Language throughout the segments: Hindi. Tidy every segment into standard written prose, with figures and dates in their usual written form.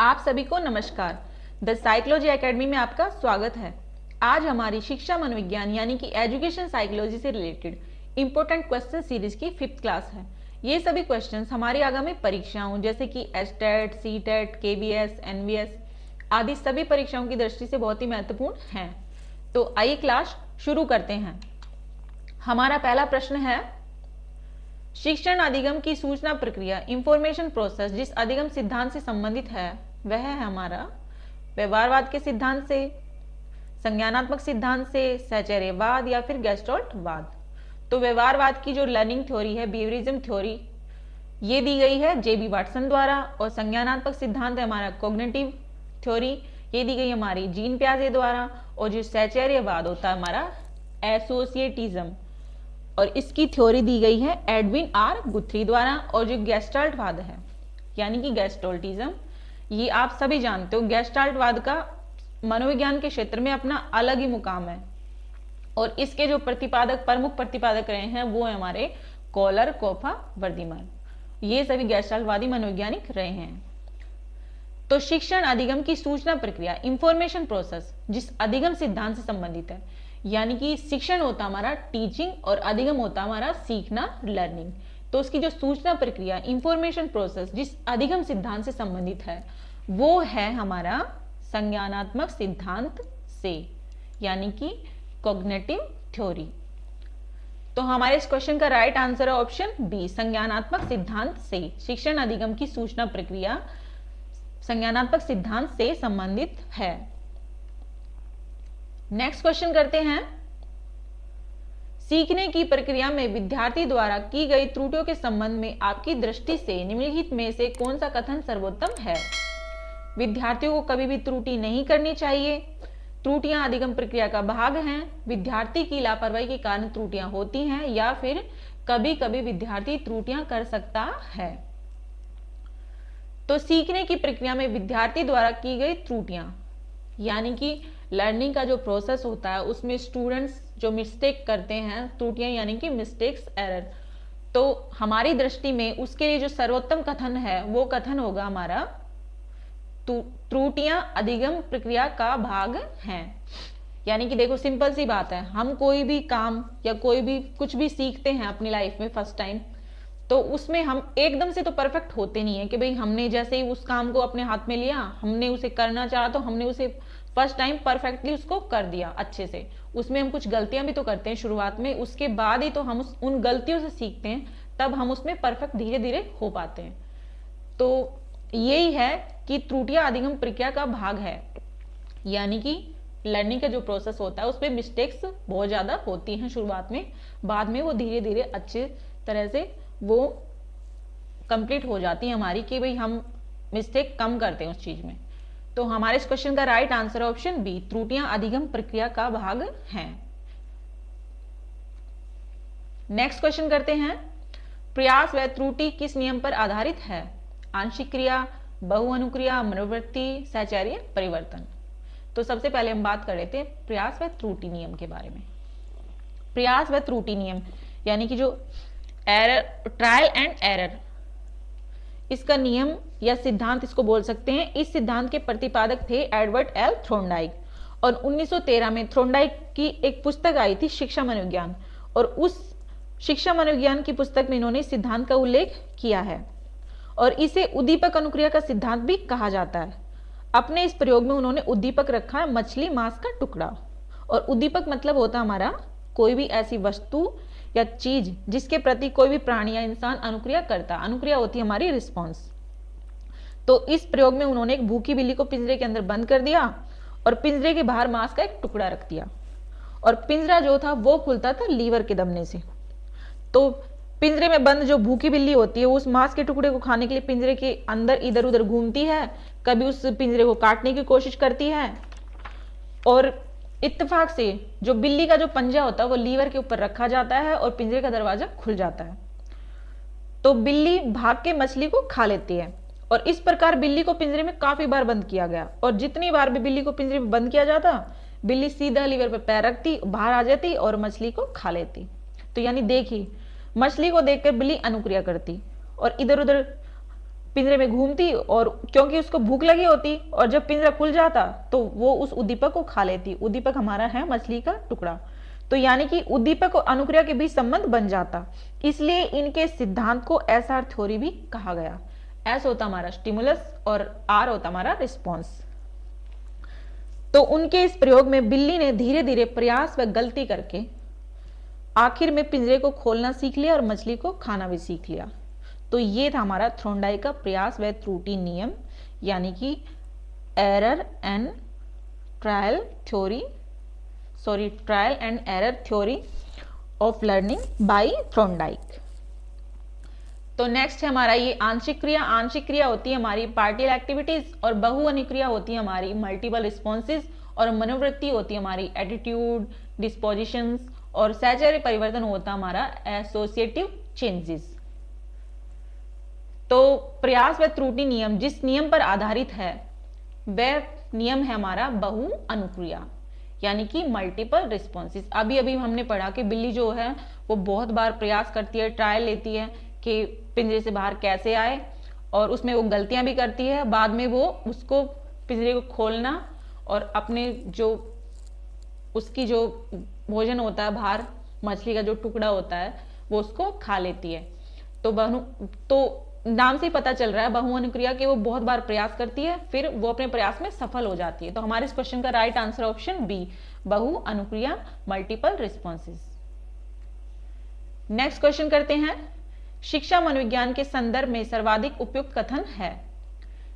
आप सभी को नमस्कार। द साइकोलॉजी एकेडमी में आपका स्वागत है। आज हमारी शिक्षा मनोविज्ञान यानी कि एजुकेशन साइकोलॉजी से रिलेटेड इंपॉर्टेंट क्वेश्चन सीरीज की 5th क्लास है। ये सभी क्वेश्चंस हमारी आगामी परीक्षाओं जैसे कि एसटेट, सीटेट, केबीएस, एनवीएस आदि सभी परीक्षाओं की दृष्टि से बहुत ही महत्वपूर्ण हैं। तो आइए क्लास शुरू करते हैं। हमारा पहला प्रश्न है, शिक्षण अधिगम की सूचना प्रक्रिया इंफॉर्मेशन प्रोसेस जिस अधिगम सिद्धांत से संबंधित है वह है हमारा व्यवहारवाद के सिद्धांत से, संज्ञानात्मक सिद्धांत से, सहचर्यवाद या फिर गेस्टल्टवाद। तो व्यवहारवाद की जो लर्निंग थ्योरी है, बिहेवियरिज्म थ्योरी, ये दी गई है जेबी वाटसन द्वारा, और संज्ञानात्मक सिद्धांत है हमारा कॉग्निटिव थ्योरी, ये दी गई हमारी जीन पियाजे द्वारा। और जो सहचर्यवाद होता है हमारा एसोसिएटिज्म, और इसकी थ्योरी दी गई है एडविन आर गुथ्री द्वारा। और जो गेस्टाल्टवाद है यानी कि गेस्टल्टिज्म, ये आप सभी जानते हो, गेस्टाल्टवाद का मनोविज्ञान के क्षेत्र में अपना अलग ही मुकाम है। और इसके जो प्रतिपादक, प्रमुख प्रतिपादक रहे हैं वो है हमारे कॉलर, कोफा, वर्दीमान। ये सभी गेस्टाल्टवादी मनोवैज्ञानिक रहे हैं। तो शिक्षण अधिगम की सूचना प्रक्रिया इंफॉर्मेशन प्रोसेस जिस अधिगम सिद्धांत से संबंधित है, यानी कि शिक्षण होता हमारा टीचिंग और अधिगम होता हमारा सीखना, लर्निंग। तो उसकी जो सूचना प्रक्रिया इंफॉर्मेशन प्रोसेस जिस अधिगम सिद्धांत से संबंधित है वो है हमारा संज्ञानात्मक सिद्धांत से, यानी कि कॉग्निटिव थ्योरी। तो हमारे इस क्वेश्चन का राइट आंसर है ऑप्शन बी, संज्ञानात्मक सिद्धांत से। शिक्षण अधिगम की सूचना प्रक्रिया संज्ञानात्मक सिद्धांत से संबंधित है। नेक्स्ट क्वेश्चन करते हैं, सीखने की प्रक्रिया में विद्यार्थी द्वारा की गई त्रुटियों के संबंध में आपकी दृष्टि से निम्नलिखित में से कौन सा कथन सर्वोत्तम है? विद्यार्थियों को कभी भी त्रुटि नहीं करनी चाहिए, त्रुटियां अधिगम प्रक्रिया का भाग हैं, विद्यार्थी की लापरवाही के कारण त्रुटियां होती हैं, या फिर कभी कभी विद्यार्थी त्रुटियां कर सकता है। तो सीखने की प्रक्रिया में विद्यार्थी द्वारा की गई त्रुटियां यानी कि लर्निंग का जो प्रोसेस होता है उसमें स्टूडेंट्स जो मिस्टेक करते हैं, त्रुटियां यानी कि मिस्टेक्स, एरर, तो हमारी दृष्टि में उसके लिए जो सर्वोत्तम कथन है वो कथन होगा हमारा त्रुटियां अधिगम प्रक्रिया का भाग हैं। यानी कि देखो, सिंपल सी बात है, हम कोई भी काम या कोई भी कुछ भी सीखते हैं अपनी लाइफ में फर्स्ट टाइम, तो उसमें हम एकदम से तो परफेक्ट होते नहीं है कि भाई हमने जैसे ही उस काम को अपने हाथ में लिया, हमने उसे करना चाहा तो हमने उसे फर्स्ट टाइम परफेक्टली उसको कर दिया अच्छे से। उसमें हम कुछ गलतियां भी तो करते हैं शुरुआत में, उसके बाद ही तो हम उन गलतियों से सीखते हैं, तब हम उसमें परफेक्ट धीरे धीरे हो पाते हैं। तो यही है कि त्रुटियां अधिगम प्रक्रिया का भाग है, यानी कि लर्निंग का जो प्रोसेस होता है उसमें मिस्टेक्स बहुत ज्यादा होती हैं शुरुआत में, बाद में वो धीरे धीरे अच्छे तरह से वो कंप्लीट हो जाती है हमारी, कि भाई हम मिस्टेक कम करते हैं उस चीज में। तो हमारे इस क्वेश्चन का राइट आंसर ऑप्शन बी, त्रुटियां अधिगम प्रक्रिया का भाग हैं। नेक्स्ट क्वेश्चन करते हैं, प्रयास व त्रुटि किस नियम पर आधारित है? आंशिक क्रिया, बहुअनुक्रिया, मनोवृत्ति, सहचर्य, परिवर्तन। तो सबसे पहले हम बात कर लेते हैं प्रयास व त्रुटि नियम के बारे में। प्रयास व त्रुटि नियम यानी कि जो एरर, ट्रायल एंड एरर, इसका नियम या सिद्धांत इसको बोल सकते हैं। इस सिद्धांत के प्रतिपादक थे एडवर्ड एल थ्रोनडाइक, और 1913 में थ्रोनडाइक की एक पुस्तक आई थी शिक्षा मनोविज्ञान, और उस शिक्षा मनोविज्ञान की पुस्तक में इन्होंने इस सिद्धांत का उल्लेख किया है, और इसे उद्दीपक अनुक्रिया का सिद्धांत भी कहा जाता है। अपने इस प्रयोग में उन्होंने उद्दीपक रखा है मछली मांस का टुकड़ा, और उद्दीपक मतलब होता हमारा कोई भी ऐसी वस्तु या चीज जिसके प्रति कोई भी प्राणी या इंसान अनुक्रिया करता। अनुक्रिया होती है हमारी रिस्पॉन्स। तो इस प्रयोग में उन्होंने एक भूखी बिल्ली को पिंजरे के अंदर बंद कर दिया और पिंजरे के बाहर मांस का एक टुकड़ा रख दिया, और पिंजरा जो था वो खुलता था लीवर के दबने से। तो पिंजरे में बंद जो भूखी बिल्ली होती है उस मांस के टुकड़े को खाने के लिए पिंजरे के अंदर इधर उधर घूमती है, कभी उस पिंजरे को काटने की कोशिश करती है, और इत्तेफाक से जो बिल्ली का जो पंजा होता है वो लीवर के ऊपर रखा जाता है और पिंजरे का दरवाजा खुल जाता है। तो बिल्ली भाग के मछली को खा लेती है, और इस प्रकार बिल्ली को पिंजरे में काफी बार बंद किया गया, और जितनी बार भी बिल्ली को पिंजरे में बंद किया जाता, बिल्ली सीधा लीवर पर पैर रखती, बाहर आ जाती और मछली को खा लेती। तो यानी देखिए, मछली को देखकर बिल्ली अनुक्रिया करती और इधर उधर पिंजरे में घूमती और क्योंकि उसको भूख लगी होती और जब पिंजरा खुल जाता तो वो उस उद्दीपक को खा लेती। उद्दीपक हमारा है मछली का टुकड़ा। तो यानी कि उद्दीपक और अनुक्रिया के बीच संबंध बन जाता, इसलिए इनके सिद्धांत को एसआर थ्योरी भी कहा गया। एस होता हमारा स्टिमुलस और आर होता हमारा रिस्पॉन्स। तो उनके इस प्रयोग में बिल्ली ने धीरे धीरे प्रयास व गलती करके आखिर में पिंजरे को खोलना सीख लिया और मछली को खाना भी सीख लिया। तो ये था हमारा थ्रोन्डाइक का प्रयास व त्रुटि नियम, यानी कि trial and error theory of learning by Thorndike. तो नेक्स्ट है हमारा ये आंशिक क्रिया। आंशिक क्रिया होती है हमारी पार्टियल एक्टिविटीज और बहु अनुक्रिया होती है हमारी मल्टीपल रिस्पॉन्सेज और मनोवृत्ति होती है हमारी एटीट्यूड, डिस्पोजिशंस और सहचर्य परिवर्तन होता हमारा एसोसिएटिव चेंजेस। तो प्रयास व त्रुटि नियम जिस नियम पर आधारित है वह नियम है हमारा बहु अनुक्रिया, यानी कि मल्टीपल रिस्पॉन्सेज। अभी अभी हमने पढ़ा कि बिल्ली जो है वो बहुत बार प्रयास करती है, ट्रायल लेती है कि पिंजरे से बाहर कैसे आए, और उसमें वो गलतियां भी करती है। बाद में वो उसको पिंजरे को खोलना और अपने जो उसकी जो भोजन होता है बाहर, मछली का जो टुकड़ा होता है वो उसको खा लेती है। तो नाम से ही पता चल रहा है बहु अनुक्रिया के वो बहुत बार प्रयास करती है, फिर वो अपने प्रयास में सफल हो जाती है। तो हमारे इस क्वेश्चन का राइट आंसर ऑप्शन बी, बहु अनुक्रिया, मल्टीपल रिस्पॉन्सेज। नेक्स्ट क्वेश्चन करते हैं, शिक्षा मनोविज्ञान के संदर्भ में सर्वाधिक उपयुक्त कथन है।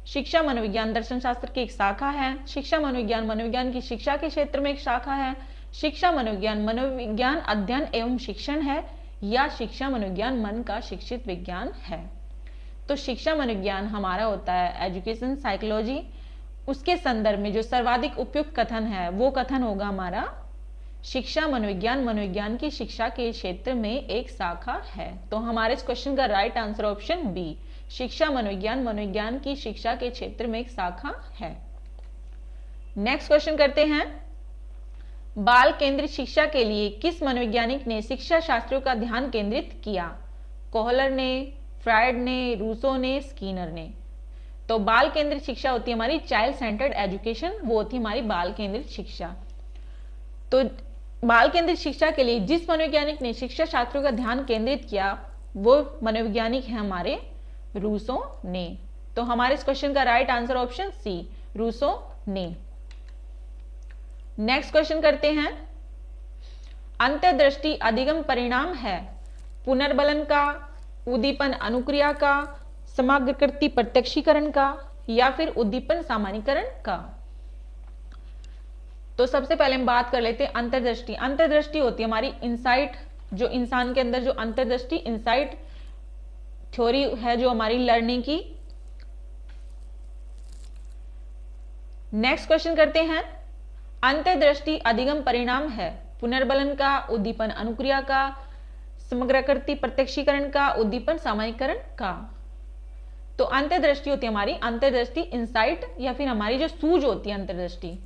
शिक्षा मनोविज्ञान दर्शन शास्त्र की एक शाखा है। शिक्षा मनोविज्ञान मनोविज्ञान की शिक्षा के क्षेत्र में एक शाखा है। शिक्षा मनोविज्ञान मनोविज्ञान अध्ययन एवं शिक्षण है, या शिक्षा मनोविज्ञान मन का शिक्षित विज्ञान है। तो शिक्षा मनोविज्ञान हमारा होता है एजुकेशन साइकोलॉजी, उसके संदर्भ में जो सर्वाधिक उपयुक्त कथन है वो कथन होगा हमारा शिक्षा मनोविज्ञान मनोविज्ञान की शिक्षा के क्षेत्र में एक शाखा है। तो हमारे इस क्वेश्चन का राइट आंसर ऑप्शन बी, शिक्षा मनोविज्ञान मनोविज्ञान की शिक्षा के क्षेत्र में एक शाखा है। नेक्स्ट क्वेश्चन करते हैं, बाल केंद्रित शिक्षा के लिए किस मनोवैज्ञानिक ने शिक्षा शास्त्रियों का ध्यान केंद्रित किया? कोहलर ने, फ्रायड ने, रूसो ने, स्किनर ने। तो बाल केंद्रित शिक्षा होती है हमारी चाइल्ड सेंटर्ड एजुकेशन, वो होती है हमारी बाल केंद्रित शिक्षा। तो बाल केंद्रित शिक्षा के लिए जिस मनोवैज्ञानिक ने शिक्षा शास्त्रियों का ध्यान केंद्रित किया वो मनोवैज्ञानिक है हमारे रूसो ने। तो हमारे इस क्वेश्चन का right answer option C, Rousseau ने। नेक्स्ट क्वेश्चन करते हैं, अंतर्दृष्टि अधिगम परिणाम है पुनर्बलन का, उद्दीपन अनुक्रिया का, समग्रकृति प्रत्यक्षीकरण का, या फिर उद्दीपन सामान्यीकरण का। तो सबसे पहले हम बात कर लेते हैं अंतर्दृष्टि। अंतर्दृष्टि होती है हमारी इंसाइट, जो इंसान के अंदर जो अंतर्दृष्टि इंसाइट थ्योरी है जो हमारी लर्निंग की। नेक्स्ट क्वेश्चन करते हैं, अंतर्दृष्टि अधिगम परिणाम है पुनर्बलन का, उद्दीपन अनुक्रिया का, समग्रकृति प्रत्यक्षीकरण का, उद्दीपन सामान्यीकरण का। तो अंतर्दृष्टि होती है हमारी अंतर्दृष्टि इंसाइट, या फिर हमारी जो सूझ होती है अंतर्दृष्टि,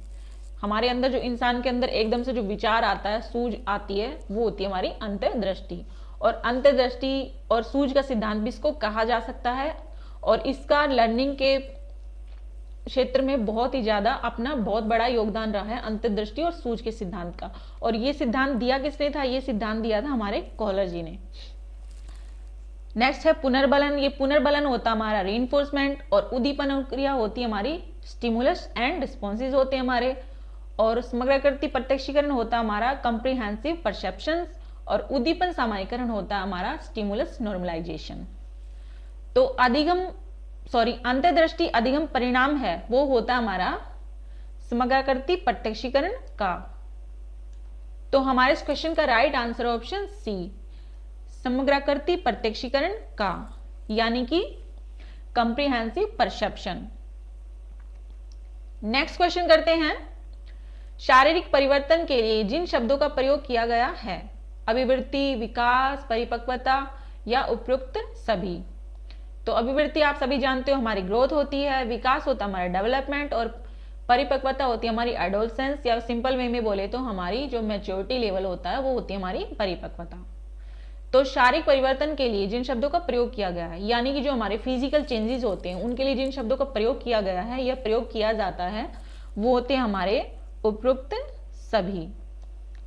हमारे अंदर जो इंसान के अंदर एकदम से जो विचार आता है, सूझ आती है, वो होती है हमारी अंतर्दृष्टि। और अंतर्दृष्टि और सूझ का सिद्धांत भी इसको कहा जा सकता है, और इसका लर्निंग के क्षेत्र में बहुत ही ज्यादा अपना बहुत बड़ा योगदान रहा है अंतर्दृष्टि और सूझ के सिद्धांत का। और ये सिद्धांत दिया किसने था? ये सिद्धांत दिया था हमारे कोहलर जी ने। नेक्स्ट है पुनर्बलन। ये पुनर्बलन होता हमारा रीइंफोर्समेंट, और उद्दीपन अनुक्रिया होती है हमारी स्टिमुलस एंड रिस्पॉन्सेज होते हैं हमारे, और समग्रकृति प्रत्यक्षीकरण होता हमारा कॉम्प्रिहेंसिव परसेप्शंस, और उद्दीपन सामान्यीकरण होता है हमारा स्टिमुलस नॉर्मलाइजेशन। तो अंतर्दृष्टि अधिगम परिणाम है वो होता हमारा समग्रकृति प्रत्यक्षीकरण का। तो हमारे इस क्वेश्चन का राइट आंसर ऑप्शन सी, समग्रकृति प्रत्यक्षीकरण का, यानी कि कॉम्प्रिहेंसिव परसेप्शन। नेक्स्ट क्वेश्चन करते हैं, शारीरिक परिवर्तन के लिए जिन शब्दों का प्रयोग किया गया है, अभिवृद्धि, विकास, परिपक्वता, या उपयुक्त सभी। तो अभिवृद्धि आप सभी जानते हो हमारी ग्रोथ होती है, विकास होता है हमारा डेवलपमेंट, और परिपक्वता होती है हमारी एडोलसेंस, या सिंपल वे में बोले तो हमारी जो मैच्योरिटी लेवल होता है वो होती है हमारी परिपक्वता। तो शारीरिक परिवर्तन के लिए जिन शब्दों का प्रयोग किया गया है, यानी कि जो हमारे फिजिकल चेंजेस होते हैं उनके लिए जिन शब्दों का प्रयोग किया गया है या प्रयोग किया जाता है वो होते हैं हमारे उपरोक्त सभी।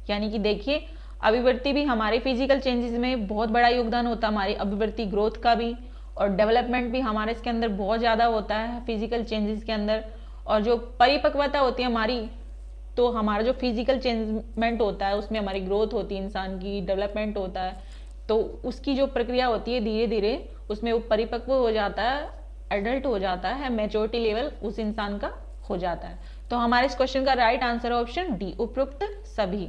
यानी कि देखिए अभिवृद्धि भी हमारे फिजिकल चेंजेस में बहुत बड़ा योगदान होता है, हमारी अभिवृद्धि ग्रोथ का भी, और डेवलपमेंट भी हमारे इसके अंदर बहुत ज़्यादा होता है फिजिकल चेंजेस के अंदर। और जो परिपक्वता होती है हमारी, तो हमारा जो फिजिकल चेंजमेंट होता है उसमें हमारी ग्रोथ होती है, इंसान की डेवलपमेंट होता है, तो उसकी जो प्रक्रिया होती है धीरे धीरे उसमें वो परिपक्व हो जाता है, एडल्ट हो जाता है, मैच्योरिटी लेवल उस इंसान का हो जाता है। तो हमारे इस क्वेश्चन का राइट आंसर है ऑप्शन डी, उपरोक्त सभी।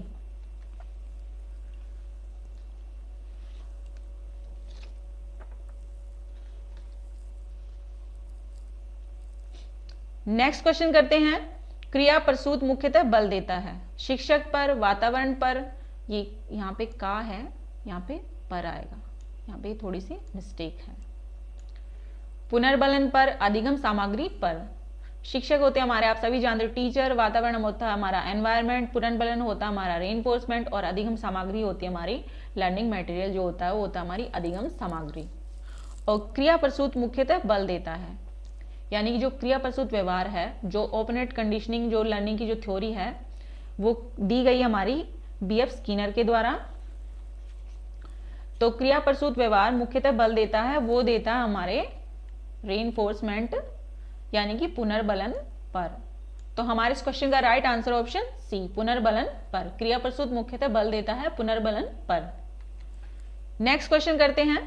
नेक्स्ट क्वेश्चन करते हैं, क्रिया प्रसूत मुख्यतः बल देता है शिक्षक पर, वातावरण पर, ये यहाँ पे का है, यहाँ पे पर आएगा, यहाँ पे थोड़ी सी मिस्टेक है। पुनर्बलन पर, अधिगम सामग्री पर। शिक्षक होते हैं हमारे, आप सभी जानते हो, टीचर, वातावरण होता है हमारा एनवायरनमेंट, पुनर्बलन होता है हमारा रेनफोर्समेंट, और अधिगम सामग्री होती है हमारी लर्निंग मटेरियल जो होता है वो होता है हमारी अधिगम सामग्री। और क्रिया प्रसूत मुख्यतः बल देता है, यानी कि जो क्रिया प्रसूत व्यवहार है, जो ओपनेट कंडीशनिंग जो लर्निंग की जो थ्योरी है वो दी गई हमारी बीएफ स्किनर के द्वारा। तो क्रिया प्रसूत व्यवहार मुख्यतः बल देता है, वो देता है हमारे रेनफोर्समेंट यानी कि पुनर्बलन पर। तो हमारे इस क्वेश्चन का राइट आंसर ऑप्शन सी, पुनर्बलन पर। क्रिया प्रसूत मुख्यतः बल देता है पुनर्बलन पर। नेक्स्ट क्वेश्चन करते हैं,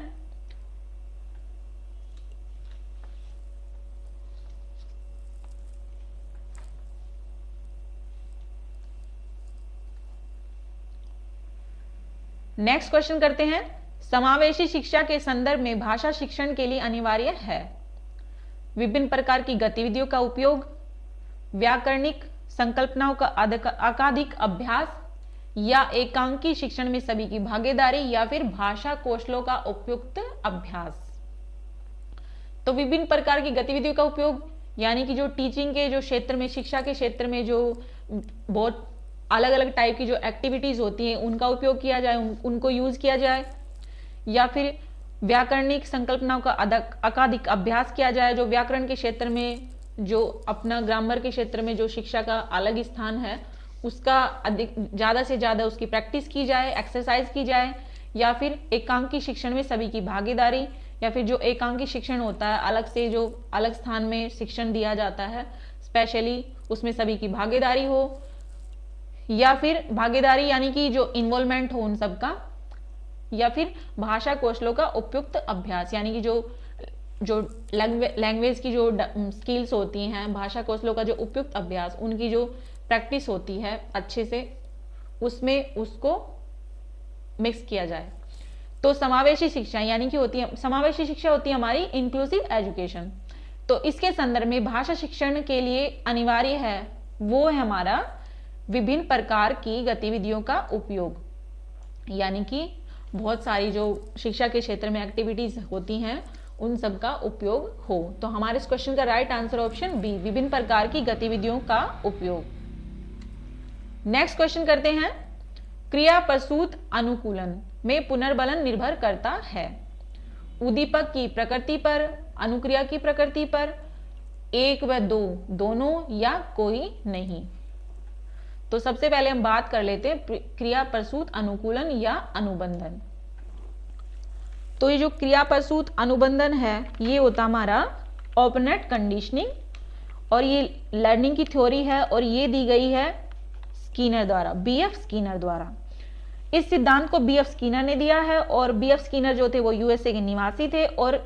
नेक्स्ट क्वेश्चन करते हैं, समावेशी शिक्षा के संदर्भ में भाषा शिक्षण के लिए अनिवार्य है विभिन्न प्रकार की गतिविधियों का उपयोग, व्याकरणिक संकल्पनाओं का अकाधिक अभ्यास, या एकांकी शिक्षण में सभी की भागीदारी, या फिर भाषा कौशलों का उपयुक्त अभ्यास। तो विभिन्न प्रकार की गतिविधियों का उपयोग यानी कि जो टीचिंग के जो क्षेत्र में, शिक्षा के क्षेत्र में जो बहुत अलग अलग टाइप की जो एक्टिविटीज होती हैं उनका उपयोग किया जाए, उनको यूज किया जाए, या फिर व्याकरणिक संकल्पनाओं का अकाधिक अभ्यास किया जाए, जो व्याकरण के क्षेत्र में, जो अपना ग्रामर के क्षेत्र में जो शिक्षा का अलग स्थान है उसका अधिक ज़्यादा से ज़्यादा उसकी प्रैक्टिस की जाए, एक्सरसाइज की जाए, या फिर एकांकी शिक्षण में सभी की भागीदारी, या फिर जो एकांकी शिक्षण होता है अलग से जो अलग स्थान में शिक्षण दिया जाता है स्पेशली उसमें सभी की भागीदारी हो, या फिर भागीदारी यानी कि जो इन्वॉल्वमेंट हो उन सबका, या फिर भाषा कौशलों का उपयुक्त अभ्यास यानी कि जो लैंग्वेज की जो स्किल्स होती हैं, भाषा कौशलों का जो उपयुक्त अभ्यास, उनकी जो प्रैक्टिस होती है अच्छे से, उसमें उसको मिक्स किया जाए। तो समावेशी शिक्षा यानी कि होती है, समावेशी शिक्षा होती है हमारी इंक्लूसिव एजुकेशन। तो इसके संदर्भ में भाषा शिक्षण के लिए अनिवार्य है वो है हमारा विभिन्न प्रकार की गतिविधियों का उपयोग, यानी कि बहुत सारी जो शिक्षा के क्षेत्र में एक्टिविटीज होती हैं उन सब का उपयोग हो। तो हमारे इस क्वेश्चन का राइट आंसर ऑप्शन बी, विभिन्न प्रकार की गतिविधियों का उपयोग। नेक्स्ट क्वेश्चन करते हैं, क्रिया प्रसूत अनुकूलन में पुनर्बलन निर्भर करता है उद्दीपक की प्रकृति पर, अनुक्रिया की प्रकृति पर, एक व दो, दोनों, या कोई नहीं। तो सबसे पहले हम बात कर लेते हैं क्रिया प्रसूत अनुकूलन या अनुबंधन। तो ये जो क्रिया प्रसूत अनुबंधन है ये होता हमारा ओपनेट कंडीशनिंग, और ये लर्निंग की थ्योरी है, और ये दी गई है स्किनर द्वारा, बीएफ स्किनर द्वारा। इस सिद्धांत को बीएफ स्किनर ने दिया है, और बीएफ स्किनर जो थे वो यूएसए के निवासी थे, और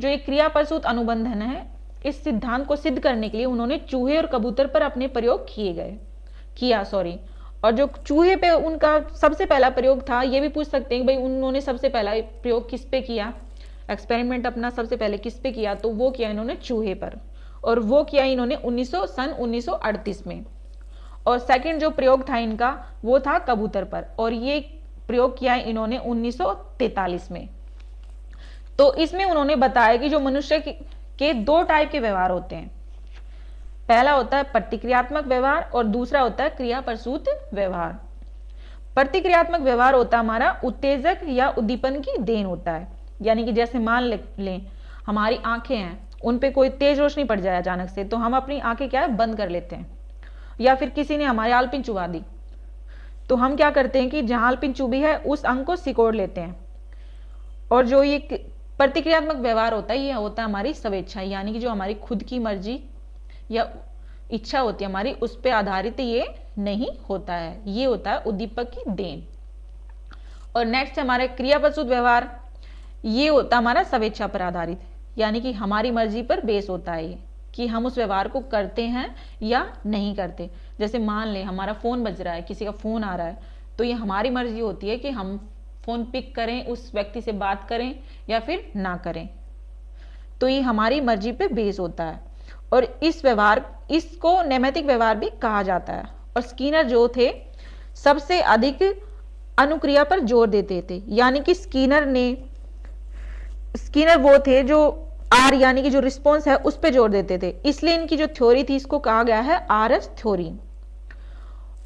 जो ये क्रिया प्रसूत अनुबंधन है इस सिद्धांत को सिद्ध करने के लिए उन्होंने चूहे और कबूतर पर अपने प्रयोग किया। और जो चूहे पे उनका सबसे पहला प्रयोग था, ये भी पूछ सकते हैं भाई उन्होंने सबसे पहला प्रयोग किस पे किया, एक्सपेरिमेंट अपना सबसे पहले किस पे किया, तो वो किया इन्होंने चूहे पर, और वो किया इन्होंने 1938 में। और सेकंड जो प्रयोग था इनका वो था कबूतर पर, और ये प्रयोग किया इन्होंने 1943 में। तो इसमें उन्होंने बताया कि जो मनुष्य के दो टाइप के व्यवहार होते हैं, पहला होता है प्रतिक्रियात्मक व्यवहार और दूसरा होता है क्रिया प्रसूत व्यवहार। प्रतिक्रियात्मक व्यवहार होता है हमारा उत्तेजक या उद्दीपन की देन होता है। यानी कि जैसे मान लें हमारी आंखें हैं, उन पे कोई तेज रोशनी पड़ जाए अचानक से, तो हम अपनी आंखें क्या है बंद कर लेते हैं। या फिर किसी ने हमारे आलपिन चुबा दी, तो हम क्या करते हैं कि जहां आलपिन चुभी है उस अंग को सिकोड़ लेते हैं। और जो ये प्रतिक्रियात्मक व्यवहार होता है, ये होता है हमारी स्वेच्छा, यानी कि जो हमारी खुद की मर्जी या इच्छा होती है हमारी, उस पर आधारित ये नहीं होता है, ये होता है उद्दीपक की देन। और नेक्स्ट हमारे क्रियाप्रसूत व्यवहार, ये होता है हमारा स्वेच्छा पर आधारित, यानी कि हमारी मर्जी पर बेस होता है ये कि हम उस व्यवहार को करते हैं या नहीं करते। जैसे मान ले हमारा फोन बज रहा है, किसी का फोन आ रहा है, तो ये हमारी मर्जी होती है कि हम फोन पिक करें, उस व्यक्ति से बात करें या फिर ना करें। तो ये हमारी मर्जी पे बेस होता है। और इस व्यवहार, इसको नैमित्तिक व्यवहार भी कहा जाता है। और स्किनर जो थे सबसे अधिक अनुक्रिया पर जोर देते थे, यानी कि स्किनर वो थे जो आर यानी कि जो रिस्पॉन्स है उस पे जोर देते थे, इसलिए इनकी जो थ्योरी थी इसको कहा गया है आरएस थ्योरी।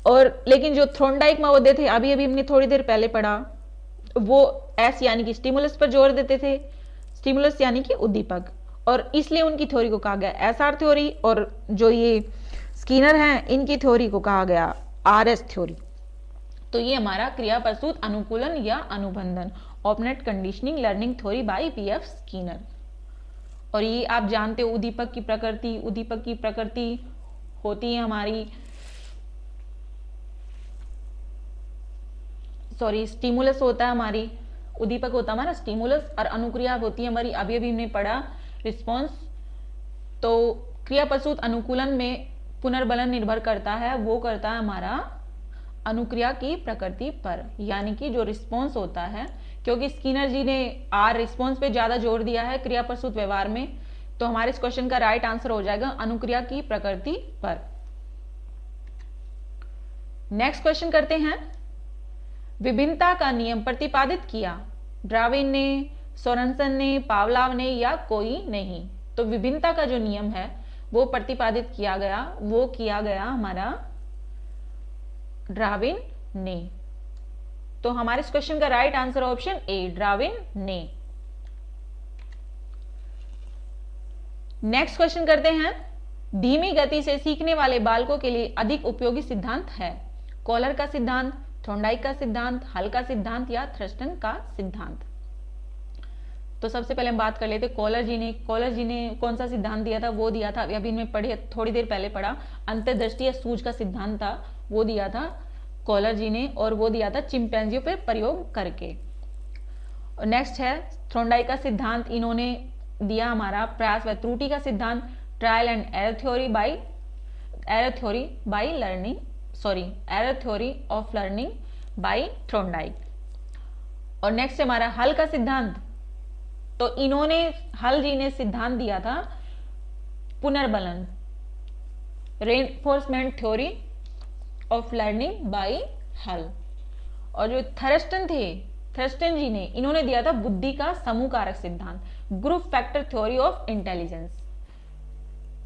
और लेकिन जो थ्रोनडाइक महोदय थे, अभी अभी हमने थोड़ी देर पहले पढ़ा, वो एस यानी कि स्टिमुलस पर जोर देते थे, स्टिमुलस यानी कि उद्दीपक, और इसलिए उनकी थ्योरी को कहा गया एसआर थ्योरी। और जो ये स्किनर हैं इनकी थ्योरी को कहा गया आरएस थ्योरी। तो ये हमारा क्रियाप्रसूत अनुकूलन या अनुबंधन, operant conditioning learning theory by P F Skinner. और ये आप जानते हो उद्दीपक की प्रकृति होती है हमारी, स्टिमुलस होता है हमारी, उद्दीपक होता है हमारा स्टिमुलस, और अनुक्रिया होती है हमारी, अभी अभी हमने पढ़ा रिस्पॉन्स। तो क्रियाप्रसूत अनुकूलन में पुनर्बलन निर्भर करता है, वो करता है हमारा अनुक्रिया की प्रकृति पर, यानी कि जो रिस्पॉन्स होता है, क्योंकि स्किनर जी ने आर रिस्पॉन्स पे ज्यादा जोर दिया है क्रियाप्रसूत व्यवहार में, तो हमारे इस क्वेश्चन का राइट आंसर हो जाएगा अनुक्रिया की प्रकृति पर। नेक्स्ट क्वेश्चन करते हैं, विभिन्नता का नियम प्रतिपादित किया डार्विन ने, सोरेनसन ने, पावलाव ने या कोई नहीं। तो विभिन्नता का जो नियम है वो प्रतिपादित किया गया, वो किया गया हमारा डार्विन ने। तो हमारे इस क्वेश्चन का right answer option A, Darwin ने। नेक्स्ट क्वेश्चन करते हैं, धीमी गति से सीखने वाले बालकों के लिए अधिक उपयोगी सिद्धांत है कॉलर का सिद्धांत, थॉर्नडाइक का सिद्धांत, हल का सिद्धांत या थ्रस्टन का सिद्धांत। तो सबसे पहले हम बात कर लेते कॉलर जी ने कौन सा सिद्धांत दिया था, वो दिया था अभी इनमें पढ़े, थोड़ी देर पहले पढ़ा, अंतर्दृष्टि या सूझ का सिद्धांत था, वो दिया था कॉलर जी ने, और वो दिया था चिंपैंजियों पे प्रयोग करके। नेक्स्ट है थॉर्नडाइक का सिद्धांत, इन्होंने दिया हमारा प्रयास व त्रुटि का सिद्धांत, trial and error theory of learning bye Thorndike. और नेक्स्ट हमारा हल का सिद्धांत, तो हल जी ने सिद्धांत दिया था पुनर्बलन, reinforcement theory of learning by Hull. और जो थर्स्टन जी ने, इन्होंने दिया था बुद्धि का समूह कारक सिद्धांत, group factor theory of intelligence.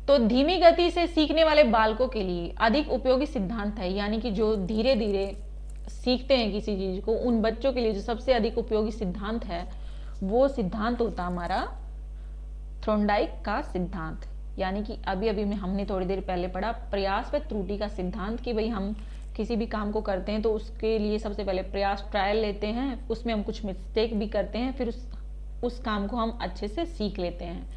तो धीमी गति से सीखने वाले बालकों के लिए अधिक उपयोगी सिद्धांत है, यानी कि जो धीरे धीरे सीखते हैं किसी चीज को, उन बच्चों के लिए जो सबसे अधिक उपयोगी सिद्धांत है वो सिद्धांत होता हमारा थॉर्नडाइक का सिद्धांत। यानी कि अभी अभी में हमने थोड़ी देर पहले पढ़ा प्रयास व त्रुटि का सिद्धांत, कि भाई हम किसी भी काम को करते हैं तो उसके लिए सबसे पहले प्रयास ट्रायल लेते हैं, उसमें हम कुछ मिस्टेक भी करते हैं, फिर उस काम को हम अच्छे से सीख लेते हैं।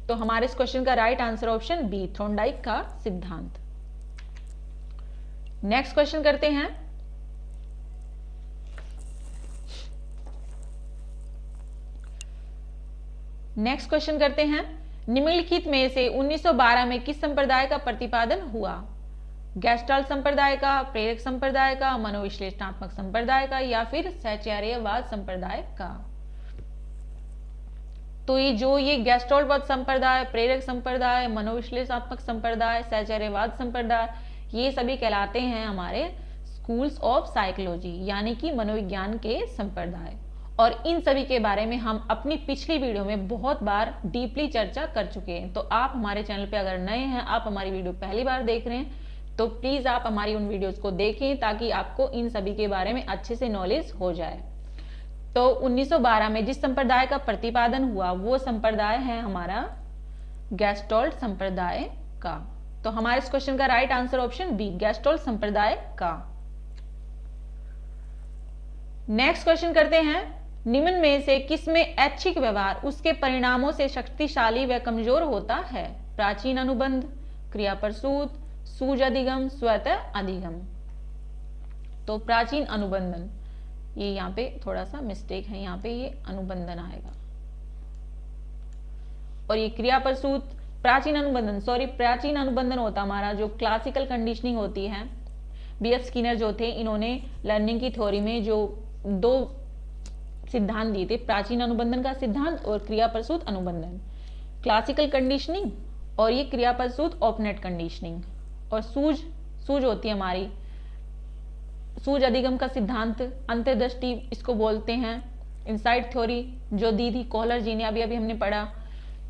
तो हमारे इस क्वेश्चन का right answer option B, Thorndike का सिद्धांत। नेक्स्ट क्वेश्चन करते हैं, निम्नलिखित में से 1912 में किस संप्रदाय का प्रतिपादन हुआ? गैस्टाल्ट संप्रदाय का, प्रेरक संप्रदाय का, मनोविश्लेषणात्मक संप्रदाय का या फिर सहचर्यवाद संप्रदाय का? तो ये गैस्टाल्टवाद संप्रदाय, प्रेरक संप्रदाय, मनोविश्लेषणात्मक संप्रदाय, सहचर्यवाद संप्रदाय, ये सभी कहलाते हैं हमारे स्कूल्स ऑफ साइकोलॉजी, यानी कि मनोविज्ञान के संप्रदाय। और इन सभी के बारे में हम अपनी पिछली वीडियो में बहुत बार डीपली चर्चा कर चुके हैं। तो आप हमारे चैनल पे अगर नए हैं, आप हमारी वीडियो पहली बार देख रहे हैं, तो प्लीज आप हमारी उन वीडियोस को देखें ताकि आपको इन सभी के बारे में अच्छे से नॉलेज हो जाए। तो 1912 में जिस संप्रदाय का प्रतिपादन हुआ वो संप्रदाय है हमारा गेस्टोल्ट संप्रदाय का। तो हमारे इस क्वेश्चन का राइट आंसर ऑप्शन बी, गेस्टोल्ट संप्रदाय का। नेक्स्ट क्वेश्चन करते हैं, निम्न में से किसमें ऐच्छिक व्यवहार उसके परिणामों से शक्तिशाली व कमजोर होता है? प्राचीन अनुबंध, क्रियाप्रसूत, सूझ अधिगम, स्वतः अधिगम। तो प्राचीन अनुबंधन, ये यहाँ पे थोड़ा सा मिस्टेक है, यहाँ पे ये अनुबंधन आएगा और ये क्रियाप्रसूत प्राचीन अनुबंधन, सॉरी प्राचीन अनुबंधन होता हमारा जो क्लासिकल कंडीशनिंग होती है। बीएफ स्किनर जो थे इन्होंने लर्निंग की थ्योरी में जो दो सिद्धांत दिए थे, प्राचीन अनुबंधन का सिद्धांत और क्रियाप्रसूत अनुबंधन। क्लासिकल कंडीशनिंग और ये क्रियाप्रसूत ऑपनेट कंडीशनिंग। और सूझ होती है हमारी सूझ अधिगम का सिद्धांत, अंतर्दृष्टि इसको बोलते हैं, इनसाइट थ्योरी जो दी थी कॉलर जी ने, अभी अभी हमने पढ़ा।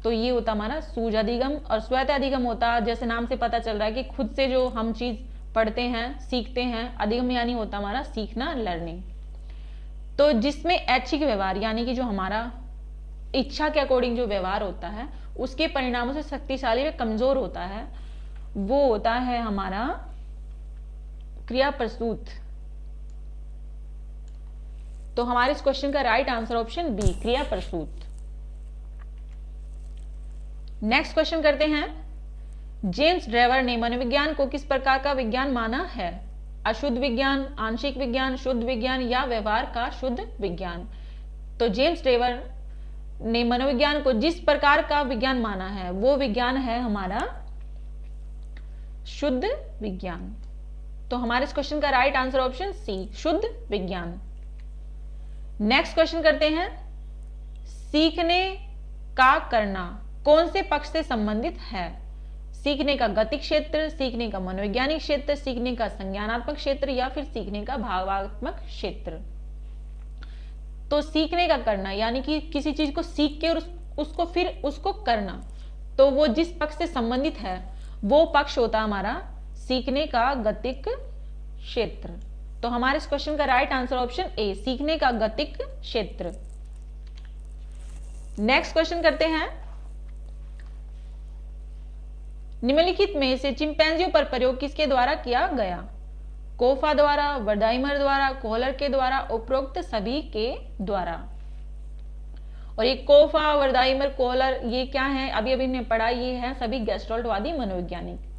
तो ये होता हमारा सूझ अधिगम। और स्वतः अधिगम होता, जैसे नाम से पता चल रहा है कि खुद से जो हम चीज पढ़ते हैं सीखते हैं। अधिगम यानी होता हमारा सीखना, लर्निंग। तो जिसमें ऐच्छिक व्यवहार यानी कि जो हमारा इच्छा के अकॉर्डिंग जो व्यवहार होता है उसके परिणामों से शक्तिशाली व कमजोर होता है, वो होता है हमारा क्रियाप्रसूत। तो हमारे इस क्वेश्चन का राइट आंसर ऑप्शन बी, क्रियाप्रसूत। नेक्स्ट क्वेश्चन करते हैं, जेम्स ड्रेवर ने मनोविज्ञान को किस प्रकार का विज्ञान माना है? अशुद्ध विज्ञान, आंशिक विज्ञान, शुद्ध विज्ञान या व्यवहार का शुद्ध विज्ञान। तो जेम्स ड्रेवर ने मनोविज्ञान को जिस प्रकार का विज्ञान माना है वो विज्ञान है हमारा शुद्ध विज्ञान। तो हमारे इस क्वेश्चन का राइट आंसर ऑप्शन सी, शुद्ध विज्ञान। नेक्स्ट क्वेश्चन करते हैं, सीखने का करना कौन से पक्ष से संबंधित है? सीखने का गतिक क्षेत्र, सीखने का मनोवैज्ञानिक क्षेत्र, सीखने का संज्ञानात्मक क्षेत्र या फिर सीखने का भावात्मक क्षेत्र। तो सीखने का करना यानी कि किसी चीज को सीख के और उसको फिर उसको करना, तो वो जिस पक्ष से संबंधित है वो पक्ष होता हमारा सीखने का गतिक क्षेत्र। तो हमारे इस क्वेश्चन का राइट आंसर ऑप्शन ए, सीखने का गतिक क्षेत्र। नेक्स्ट क्वेश्चन करते हैं, निम्नलिखित में से चिंपैंजियों पर प्रयोग किसके द्वारा किया गया? कोफा द्वारा, वर्दाइमर द्वारा, कोहलर के द्वारा, उपरोक्त सभी के द्वारा। और ये कोफा, वर्दाइमर, कोहलर ये क्या है, अभी अभी हमने पढ़ा, ये है सभी गेस्टोल्टवादी मनोवैज्ञानिक।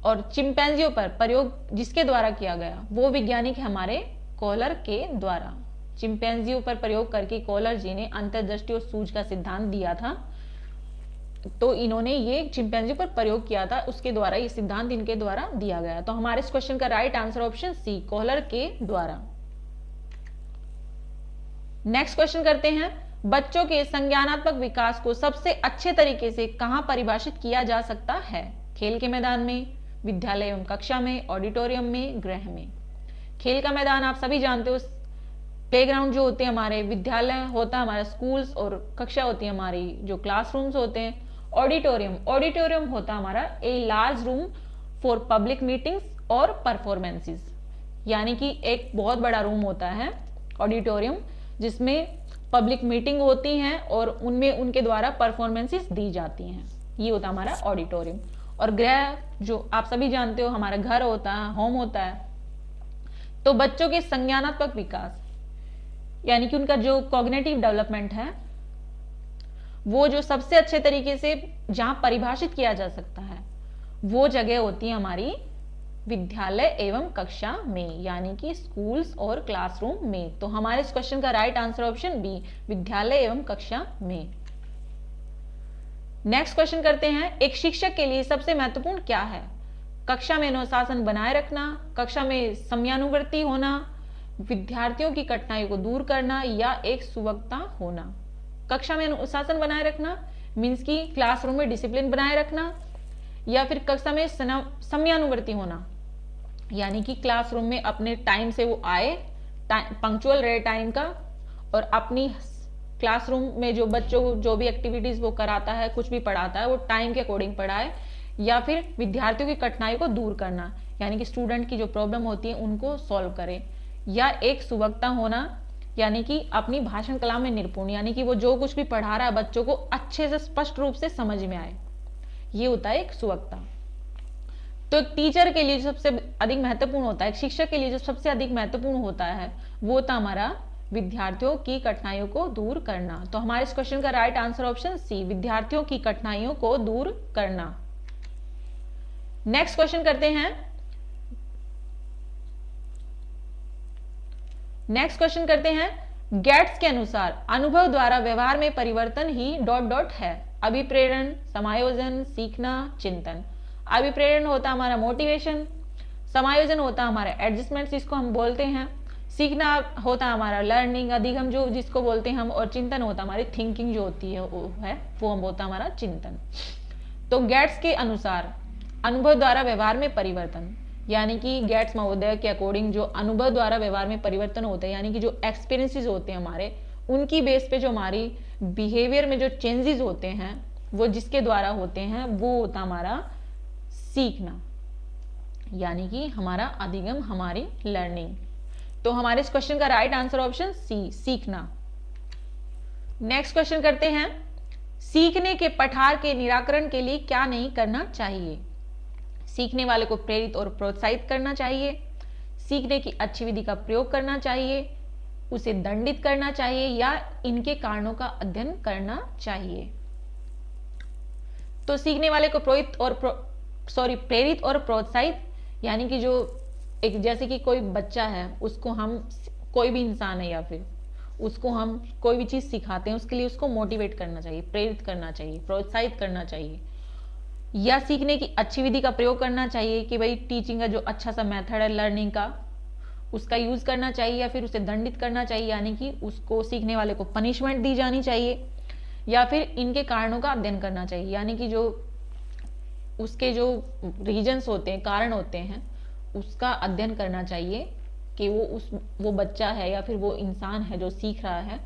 और चिंपैंजियों पर प्रयोग जिसके द्वारा किया गया वो वैज्ञानिक है हमारे कोहलर के द्वारा। चिंपैंजियों पर प्रयोग करके कोहलर जी ने अंतर्दृष्टि और सूझ का सिद्धांत दिया था। तो इन्होंने ये चिंपैंजी पर प्रयोग किया था, उसके द्वारा ये सिद्धांत इनके द्वारा दिया गया। तो हमारे इस क्वेश्चन का right answer option C, Kohler के द्वारा। नेक्स्ट क्वेश्चन करते हैं, बच्चों के संज्ञानात्मक विकास को सबसे अच्छे तरीके से कहां परिभाषित किया जा सकता है? खेल के मैदान में, विद्यालय एवं कक्षा में, ऑडिटोरियम में, गृह में। खेल का मैदान आप सभी जानते हो, प्लेग्राउंड जो होते हैं हमारे, विद्यालय होता है हमारा स्कूल्स और कक्षा होती है हमारी जो क्लासरूम्स होते हैं। ऑडिटोरियम होता हमारा a large room for public meetings और परफॉर्मेंसेस, यानी कि एक बहुत बड़ा रूम होता है ऑडिटोरियम जिसमें पब्लिक मीटिंग होती हैं और उनमें उनके द्वारा परफॉर्मेंसेस दी जाती हैं, ये होता हमारा ऑडिटोरियम। और गृह जो आप सभी जानते हो हमारा घर होता है, होम होता है। तो बच्चों के संज्ञानात्मक विकास यानी कि उनका जो कॉग्निटिव डेवलपमेंट है वो जो सबसे अच्छे तरीके से जहां परिभाषित किया जा सकता है वो जगह होती है हमारी विद्यालय एवं कक्षा में, यानी कि स्कूल्स और क्लासरूम में। तो हमारे इस क्वेश्चन का राइट आंसर ऑप्शन बी, विद्यालय एवं कक्षा में। नेक्स्ट क्वेश्चन करते हैं, एक शिक्षक के लिए सबसे महत्वपूर्ण क्या है? कक्षा में अनुशासन बनाए रखना, कक्षा में समयानुवर्ती होना, विद्यार्थियों की कठिनाइयों को दूर करना या एक सुवक्ता होना। कक्षा में अनुशासन बनाए रखना मीन्स की क्लासरूम में डिसिप्लिन बनाए रखना, या फिर कक्षा में समयानुवर्ती होना यानी कि क्लासरूम में अपने टाइम से वो आए, पंक्चुअल रहे टाइम का, और अपनी क्लासरूम में जो बच्चों को जो भी एक्टिविटीज वो कराता है, कुछ भी पढ़ाता है वो टाइम के अकॉर्डिंग पढ़ाए, या फिर विद्यार्थियों की कठिनाइयों को दूर करना, यानी कि स्टूडेंट की जो प्रॉब्लम होती है उनको सॉल्व करे, या एक सुवक्ता होना, यानी कि अपनी भाषण कला में निपुण, यानी कि वो जो कुछ भी पढ़ा रहा है बच्चों को अच्छे से स्पष्ट रूप से समझ में आए, ये होता है एक सुवक्ता। तो एक टीचर के लिए जो सबसे अधिक महत्वपूर्ण होता है, एक शिक्षक के लिए जो सबसे अधिक महत्वपूर्ण होता है, वो होता हमारा विद्यार्थियों की कठिनाइयों को दूर करना। तो हमारे इस क्वेश्चन का राइट आंसर ऑप्शन सी, विद्यार्थियों की कठिनाइयों को दूर करना। नेक्स्ट क्वेश्चन करते हैं। नेक्स्ट क्वेश्चन करते हैं, गेट्स के अनुसार अनुभव द्वारा व्यवहार में परिवर्तन ही डॉट डॉट है। अभिप्रेरण, समायोजन, सीखना, चिंतन। अभिप्रेरण होता है हमारा मोटिवेशन, समायोजन होता है हमारा एडजस्टमेंट जिसको हम बोलते हैं, सीखना होता है हमारा लर्निंग, अधिगम जो जिसको बोलते हैं हम, और चिंतन होता है हमारी थिंकिंग जो होती है वो हम होता है हमारा चिंतन। तो गेट्स के अनुसार अनुभव द्वारा व्यवहार में परिवर्तन, यानी कि गेट्स महोदय के अकॉर्डिंग जो अनुभव द्वारा व्यवहार में परिवर्तन होते हैं, यानी कि जो एक्सपीरियंसेस होते हैं हमारे, उनकी बेस पे जो हमारी बिहेवियर में जो चेंजेस होते हैं वो जिसके द्वारा होते हैं वो होता हमारा सीखना, यानी कि हमारा अधिगम, हमारी लर्निंग। तो हमारे इस क्वेश्चन का राइट आंसर ऑप्शन सी, सीखना। नेक्स्ट क्वेश्चन करते हैं, सीखने के पठार के निराकरण के लिए क्या नहीं करना चाहिए। सीखने वाले को प्रेरित और प्रोत्साहित करना चाहिए, सीखने की अच्छी विधि का प्रयोग करना चाहिए, उसे दंडित करना चाहिए, या इनके कारणों का अध्ययन करना चाहिए। तो सीखने वाले को प्रेरित और प्रोत्साहित, यानी कि जो एक जैसे कि कोई बच्चा है उसको हम, कोई भी इंसान है या फिर उसको हम कोई भी चीज सिखाते हैं उसके लिए उसको मोटिवेट करना चाहिए, प्रेरित करना चाहिए, प्रोत्साहित करना चाहिए, या सीखने की अच्छी विधि का प्रयोग करना चाहिए कि भाई टीचिंग का जो अच्छा सा मेथड है लर्निंग का उसका यूज करना चाहिए, या फिर उसे दंडित करना चाहिए, यानी कि उसको सीखने वाले को पनिशमेंट दी जानी चाहिए, या फिर इनके कारणों का अध्ययन करना चाहिए, यानी कि जो उसके जो रीजंस होते हैं, कारण होते हैं, उसका अध्ययन करना चाहिए कि वो बच्चा है या फिर वो इंसान है जो सीख रहा है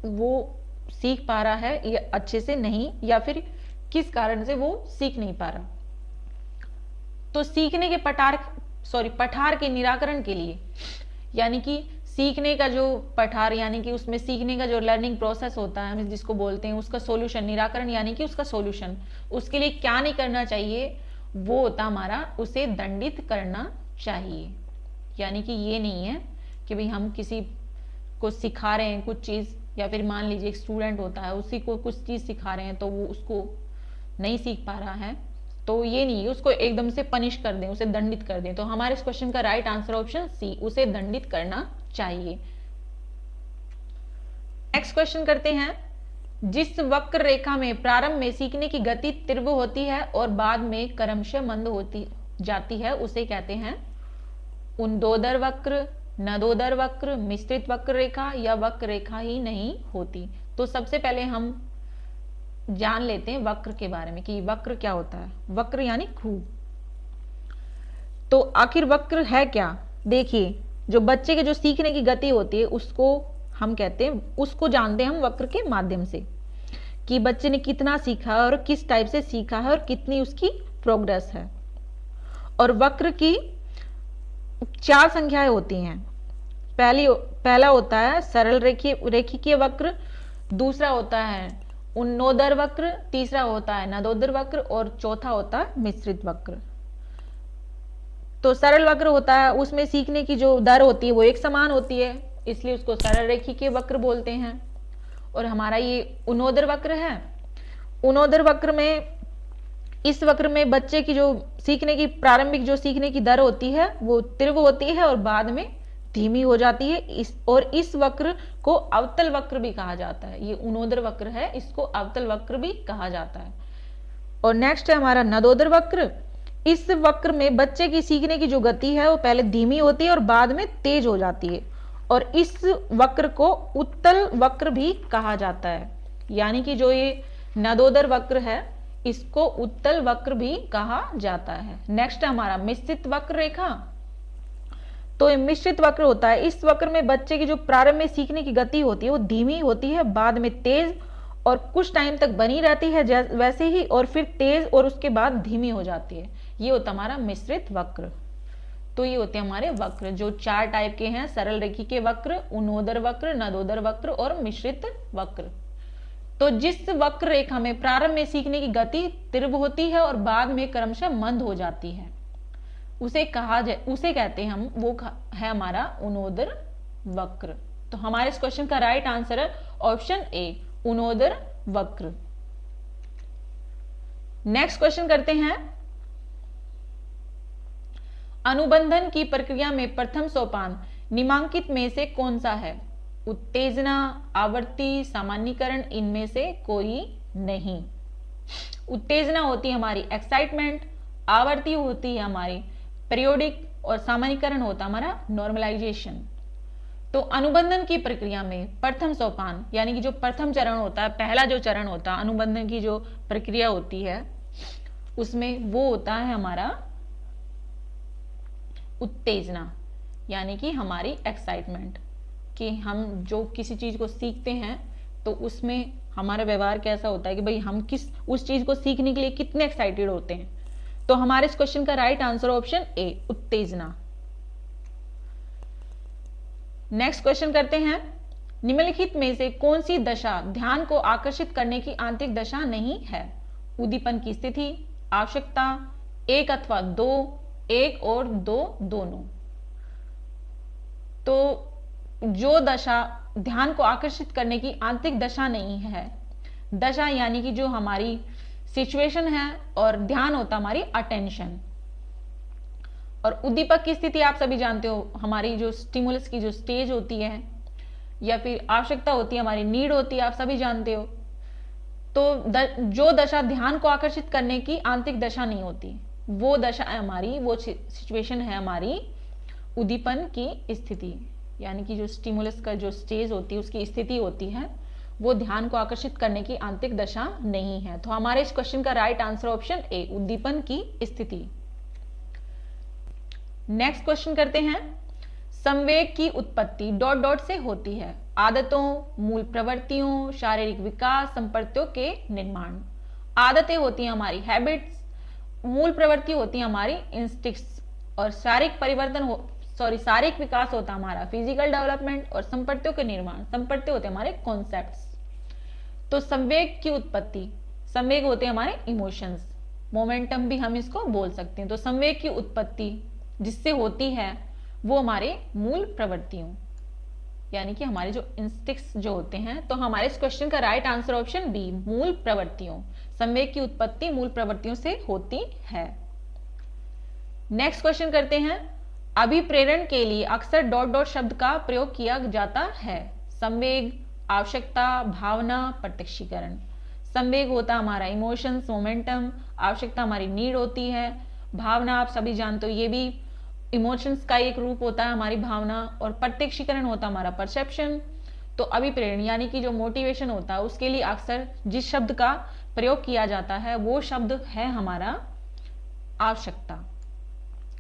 वो सीख पा रहा है या अच्छे से नहीं, या फिर किस कारण से वो सीख नहीं पा रहा। तो सीखने के पठार के निराकरण के लिए, यानी कि सीखने का जो पठार, यानी कि उसमें सीखने का जो लर्निंग प्रोसेस होता है हम जिसको बोलते हैं, उसका सॉल्यूशन, निराकरण यानी कि उसका सॉल्यूशन, उसके लिए क्या नहीं करना चाहिए, वो होता हमारा उसे दंडित करना चाहिए। यानी कि ये नहीं है कि भाई हम किसी को सिखा रहे हैं कुछ चीज, या फिर मान लीजिए एक स्टूडेंट होता है उसी को कुछ चीज सिखा रहे हैं तो वो उसको नहीं सीख पा रहा है, तो ये नहीं है उसको एकदम से पनिश कर दें, उसे दंडित कर दें। तो हमारे इस क्वेश्चन का राइट आंसर ऑप्शन सी, उसे दंडित करना चाहिए। नेक्स्ट क्वेश्चन करते हैं, जिस वक्र रेखा में प्रारंभ में सीखने की गति तीव्र होती है और बाद में क्रमशः मंद होती जाती है उसे कहते हैं उन्दोदर वक्र, नदोदर वक्र, मिश्रित वक्र रेखा, या वक्र रेखा ही नहीं होती। तो सबसे पहले हम जान लेते हैं वक्र के बारे में कि वक्र क्या होता है। वक्र यानी खूब। तो आखिर वक्र है क्या? देखिए, जो बच्चे के जो सीखने की गति होती है उसको हम कहते हैं, उसको जानते हैं हम वक्र के माध्यम से कि बच्चे ने कितना सीखा है और किस टाइप से सीखा है और कितनी उसकी प्रोग्रेस है। और वक्र की 4 संख्याएं होती हैं। पहला होता है सरल रेखीय वक्र, दूसरा होता है उन्नोदर वक्र, तीसरा होता है नदोदर वक्र और चौथा होता है मिश्रित वक्र। तो सरल वक्र होता है उसमें सीखने की जो दर होती है वो एक समान होती है, इसलिए उसको सरल रेखीय वक्र बोलते हैं। और हमारा ये उन्नोदर वक्र है, उन्नोदर वक्र में, इस वक्र में बच्चे की जो सीखने की प्रारंभिक जो सीखने की दर होती है वो तीव्र होती है और बाद में धीमी हो जाती है। इस वक्र को अवतल वक्र भी कहा जाता है। ये उन्नोदर वक्र है, इसको अवतल वक्र भी कहा जाता है। और नेक्स्ट है हमारा नदोदर वक्र। इस वक्र में बच्चे की सीखने की जो गति है वो पहले धीमी होती है और बाद में तेज हो जाती है, और इस वक्र को उत्तल वक्र भी कहा जाता है। यानी कि जो ये नदोदर वक्र है इसको उत्तल वक्र भी कहा जाता है। नेक्स्ट है हमारा मिश्रित वक्र रेखा। तो ये मिश्रित वक्र होता है, इस वक्र में बच्चे की जो प्रारंभ में सीखने की गति होती है वो धीमी होती है, बाद में तेज और कुछ टाइम तक बनी रहती है वैसे ही, और फिर तेज और उसके बाद धीमी हो जाती है। ये होता हमारा मिश्रित वक्र। तो ये होते हैं हमारे वक्र जो 4 टाइप के हैं, सरल रेखीय वक्र, उन्नोदर वक्र, नदोदर वक्र और मिश्रित वक्र। तो जिस वक्र रेखा में प्रारंभ में सीखने की गति तीव्र होती है और बाद में क्रमशः मंद हो जाती है, उसे कहते हैं हम, वो है हमारा उन्नोदर वक्र। तो हमारे इस क्वेश्चन का राइट आंसर है ऑप्शन ए, उन्नोदर वक्र। नेक्स्ट क्वेश्चन करते हैं, अनुबंधन की प्रक्रिया में प्रथम सोपान निम्नलिखित में से कौन सा है? उत्तेजना, आवृत्ति, सामान्यीकरण, इनमें से कोई नहीं। उत्तेजना होती है हमारी एक्साइटमेंट, आवृत्ति होती है हमारी पीरियोडिक और सामान्यीकरण होता है हमारा नॉर्मलाइजेशन। तो अनुबंधन की प्रक्रिया में प्रथम सोपान यानी कि जो प्रथम चरण होता है, पहला जो चरण होता है अनुबंधन की जो प्रक्रिया होती है उसमें, वो होता है हमारा उत्तेजना यानी कि हमारी एक्साइटमेंट, कि हम जो किसी चीज को सीखते हैं तो उसमें हमारा व्यवहार कैसा होता है कि भाई हम उस चीज को सीखने के लिए कितने एक्साइटेड होते हैं। तो हमारे इस क्वेश्चन का राइट आंसर ऑप्शन ए, उत्तेजना। नेक्स्ट क्वेश्चन करते हैं, निम्नलिखित में से कौन सी दशा ध्यान को आकर्षित करने की आंतरिक दशा नहीं है? उद्दीपन की स्थिति, आवश्यकता, एक अथवा दो, एक और दो, दोनों। तो जो दशा ध्यान को आकर्षित करने की आंतरिक दशा नहीं है, दशा यानी कि जो हमारी सिचुएशन है, और ध्यान होता हमारी अटेंशन, और उद्दीपक की स्थिति आप सभी जानते हो, हमारी जो स्टिमुलस की जो स्टेज होती है, या फिर आवश्यकता होती है हमारी नीड होती है, आप सभी जानते हो। तो जो दशा ध्यान को आकर्षित करने की आंतरिक दशा नहीं होती, वो दशा है हमारी, वो सिचुएशन है हमारी उद्दीपन की स्थिति, यानी कि जो स्टिमुलस का जो स्टेज होती है उसकी स्थिति होती है, वो ध्यान को आकर्षित करने की आंतरिक दशा नहीं है। तो हमारे इस क्वेश्चन का राइट आंसर ऑप्शन ए, उद्दीपन की स्थिति। नेक्स्ट क्वेश्चन करते हैं, संवेग की उत्पत्ति ... से होती है? आदतों, मूल प्रवृत्तियों, शारीरिक विकास, संपत्तियों के निर्माण। आदतें होती हैं हमारी हैबिट्स, मूल प्रवृत्ति होती है हमारी इंस्टिक्ट्स, और शारीरिक विकास होता है हमारा फिजिकल डेवलपमेंट, और संपत्तियों के निर्माण, संपत्ति होते हैं हमारे कॉन्सेप्ट्स। तो संवेग की उत्पत्ति, संवेग होते हैं हमारे इमोशंस, मोमेंटम भी हम इसको बोल सकते हैं। तो संवेग की उत्पत्ति जिससे होती है वो हमारे मूल प्रवृत्तियों यानी कि हमारे जो इंस्टिक्ट्स जो होते हैं। तो हमारे इस क्वेश्चन का राइट आंसर ऑप्शन बी, मूल प्रवृत्तियों। संवेग की उत्पत्ति मूल प्रवृत्तियों से होती है। नेक्स्ट क्वेश्चन करते हैं, अभिप्रेरण के लिए अक्सर ... शब्द का प्रयोग किया जाता है? संवेग, आवश्यकता, भावना, प्रत्यक्षीकरण। संवेग होता हमारा इमोशंस, मोमेंटम, आवश्यकता हमारी नीड होती है, भावना आप सभी जानते हो ये भी इमोशंस का एक रूप होता है हमारी भावना, और प्रत्यक्षीकरण होता हमारा परसेप्शन। तो अभिप्रेरण यानी कि जो मोटिवेशन होता है उसके लिए अक्सर जिस शब्द का प्रयोग किया जाता है वो शब्द है हमारा आवश्यकता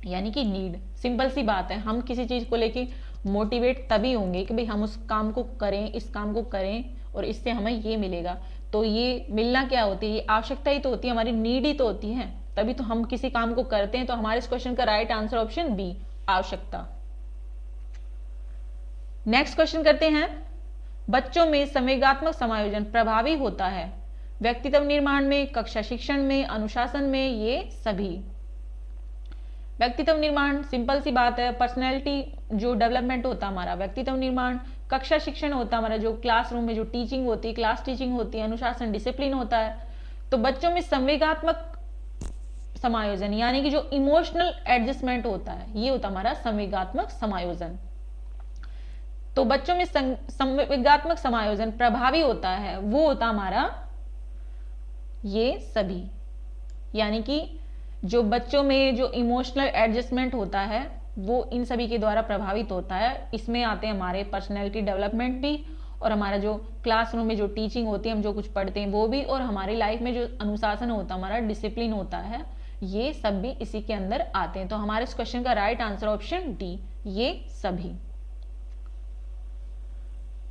यानी कि नीड। सिंपल सी बात है, हम किसी चीज को लेके मोटिवेट तभी होंगे कि भाई हम उस काम को करें, इस काम को करें और इससे हमें ये मिलेगा। तो ये मिलना क्या होती है, ये आवश्यकता ही तो होती है, हमारी नीड ही तो होती है, तभी तो हम किसी काम को करते हैं। तो हमारे इस क्वेश्चन का राइट आंसर ऑप्शन बी, आवश्यकता। नेक्स्ट क्वेश्चन करते हैं, बच्चों में संवेगात्मक समायोजन प्रभावी होता है? व्यक्तित्व निर्माण में, कक्षा शिक्षण में, अनुशासन में, ये सभी। व्यक्तित्व निर्माण सिंपल सी बात है, पर्सनैलिटी जो डेवलपमेंट होता है हमारा, व्यक्तित्व निर्माण। कक्षा शिक्षण होता है हमारा जो क्लासरूम में जो टीचिंग होती है, क्लास टीचिंग होती है। अनुशासन डिसिप्लिन होता है। तो बच्चों में संवेगात्मक समायोजन यानी कि जो इमोशनल एडजस्टमेंट होता है ये होता हमारा संवेगात्मक समायोजन। तो बच्चों में संवेगात्मक समायोजन प्रभावी होता है, वो होता हमारा ये सभी, यानी कि जो बच्चों में जो इमोशनल एडजस्टमेंट होता है वो इन सभी के द्वारा प्रभावित होता है। इसमें आते हैं हमारे पर्सनैलिटी डेवलपमेंट भी, और हमारा जो क्लासरूम में जो टीचिंग होती है, हम जो कुछ पढ़ते हैं वो भी, और हमारी लाइफ में जो अनुशासन होता है हमारा, डिसिप्लिन होता है, ये सब भी इसी के अंदर आते हैं। तो हमारे इस क्वेश्चन का राइट आंसर ऑप्शन डी, ये सभी।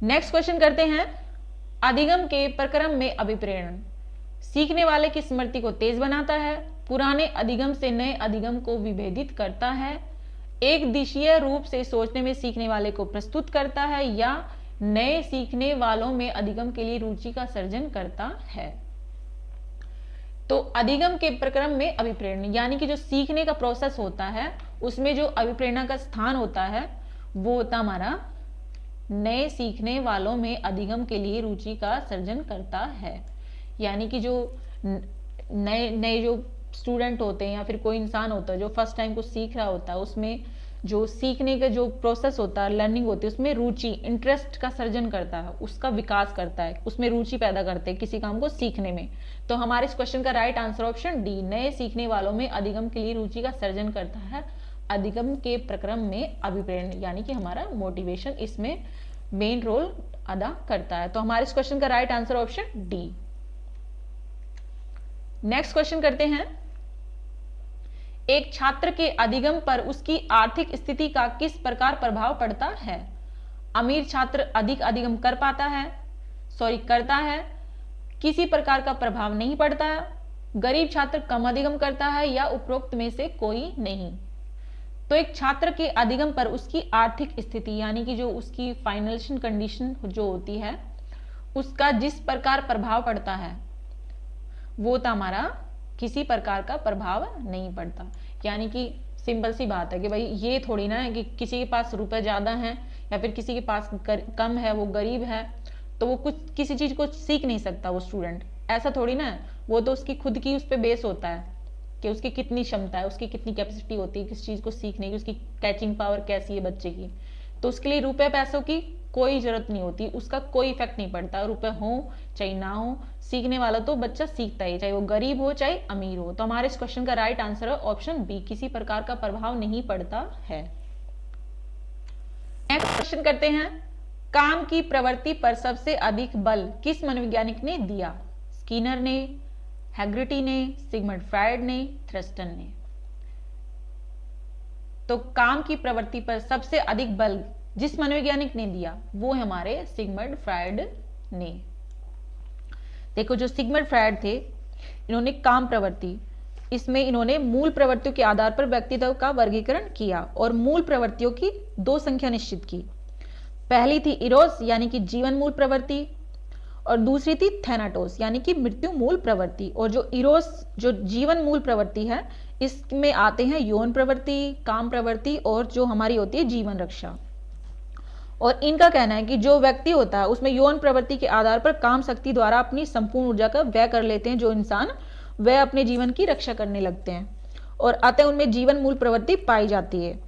नेक्स्ट क्वेश्चन करते हैं, अधिगम के प्रक्रम में अभिप्रेरण सीखने वाले की स्मृति को तेज बनाता है, पुराने अधिगम से नए अधिगम को विभेदित करता है, एक दिशीय रूप से सोचने में सीखने वाले को प्रस्तुत करता है, या नए सीखने वालों में अधिगम के लिए रुचि का सर्जन करता है। तो अधिगम के प्रक्रम में अभिप्रेरण यानी कि जो सीखने का प्रोसेस होता है उसमें जो अभिप्रेरणा का स्थान होता है वो होता हमारा नए सीखने वालों में अधिगम के लिए रुचि का सर्जन करता है। यानी कि जो नए नए जो स्टूडेंट होते हैं या फिर कोई इंसान होता है जो फर्स्ट टाइम कुछ सीख रहा होता है, उसमें जो सीखने का जो प्रोसेस होता है, लर्निंग होती है, उसमें रुचि, इंटरेस्ट का सर्जन करता है, उसका विकास करता है, उसमें रुचि पैदा करते हैं किसी काम को सीखने में। तो हमारे इस क्वेश्चन का राइट आंसर ऑप्शन डी, नए सीखने वालों में अधिगम के लिए रुचि का सर्जन करता है। अधिगम के प्रक्रम में अभिप्रेरण यानी कि हमारा मोटिवेशन इसमें मेन रोल अदा करता है। तो हमारे इस क्वेश्चन का right answer option D. Next question करते हैं, एक छात्र के अधिगम पर उसकी आर्थिक स्थिति का किस प्रकार प्रभाव पड़ता है? अमीर छात्र अधिक अधिगम करता है, किसी प्रकार का प्रभाव नहीं पड़ता है, गरीब छात्र कम अधिगम करता है, या उपरोक्त में से कोई नहीं। तो एक छात्र के अधिगम पर उसकी आर्थिक स्थिति यानी कि जो उसकी फाइनेंशियल कंडीशन जो होती है उसका जिस प्रकार प्रभाव पड़ता है वो तो हमारा किसी प्रकार का प्रभाव नहीं पड़ता। यानी कि सिंपल सी बात है कि भाई ये थोड़ी ना है कि किसी के पास रुपए ज्यादा हैं या फिर किसी के पास कम है, वो गरीब है तो वो कुछ किसी चीज को सीख नहीं सकता वो स्टूडेंट, ऐसा थोड़ी ना है। वो तो उसकी खुद की उस पर बेस होता है कि उसकी कितनी क्षमता है, उसकी कितनी कैपेसिटी होती है किस चीज को सीखने की, उसकी कैचिंग पावर कैसी है बच्चे की। तो उसके लिए रुपए पैसों की कोई जरूरत नहीं होती, उसका कोई इफेक्ट नहीं पड़ता। रुपए हो चाहे ना हो, सीखने वाला तो बच्चा सीखता ही, चाहे वो गरीब हो चाहे अमीर हो। तो हमारे इस क्वेश्चन का राइट आंसर है ऑप्शन बी, किसी प्रकार का प्रभाव नहीं पड़ता है। नेक्स्ट क्वेश्चन करते हैं, काम की प्रवृत्ति पर सबसे अधिक बल किस मनोवैज्ञानिक ने दिया? स्किनर ने, हैग्गर्टी ने, सिगमंड फ्रायड ने, थ्रस्टन ने। तो काम की प्रवृत्ति पर सबसे अधिक बल जिस मनोवैज्ञानिक ने दिया वो है हमारे सिगमंड फ्रायड ने। देखो जो सिगमंड फ्रायड थे इन्होंने काम प्रवृत्ति, इसमें इन्होंने मूल प्रवृत्तियों के आधार पर व्यक्तित्व का वर्गीकरण किया और मूल प्रवृत्तियों की दो संख्या निश्चित की। पहली थी इरोस यानी कि जीवन मूल प्रवृत्ति और दूसरी थी थैनाटोस यानी कि मृत्यु मूल प्रवृत्ति। और जो इरोस जो जीवन मूल प्रवृत्ति है इसमें आते हैं यौन प्रवृत्ति, काम प्रवृत्ति और जो हमारी होती है जीवन रक्षा। और इनका कहना है कि जो व्यक्ति होता है उसमें यौन प्रवृत्ति के आधार पर काम शक्ति द्वारा अपनी संपूर्ण ऊर्जा का व्यय कर लेते हैं जो इंसान, वह अपने जीवन की रक्षा करने लगते हैं और अतः उनमें जीवन मूल प्रवृत्ति पाई जाती है।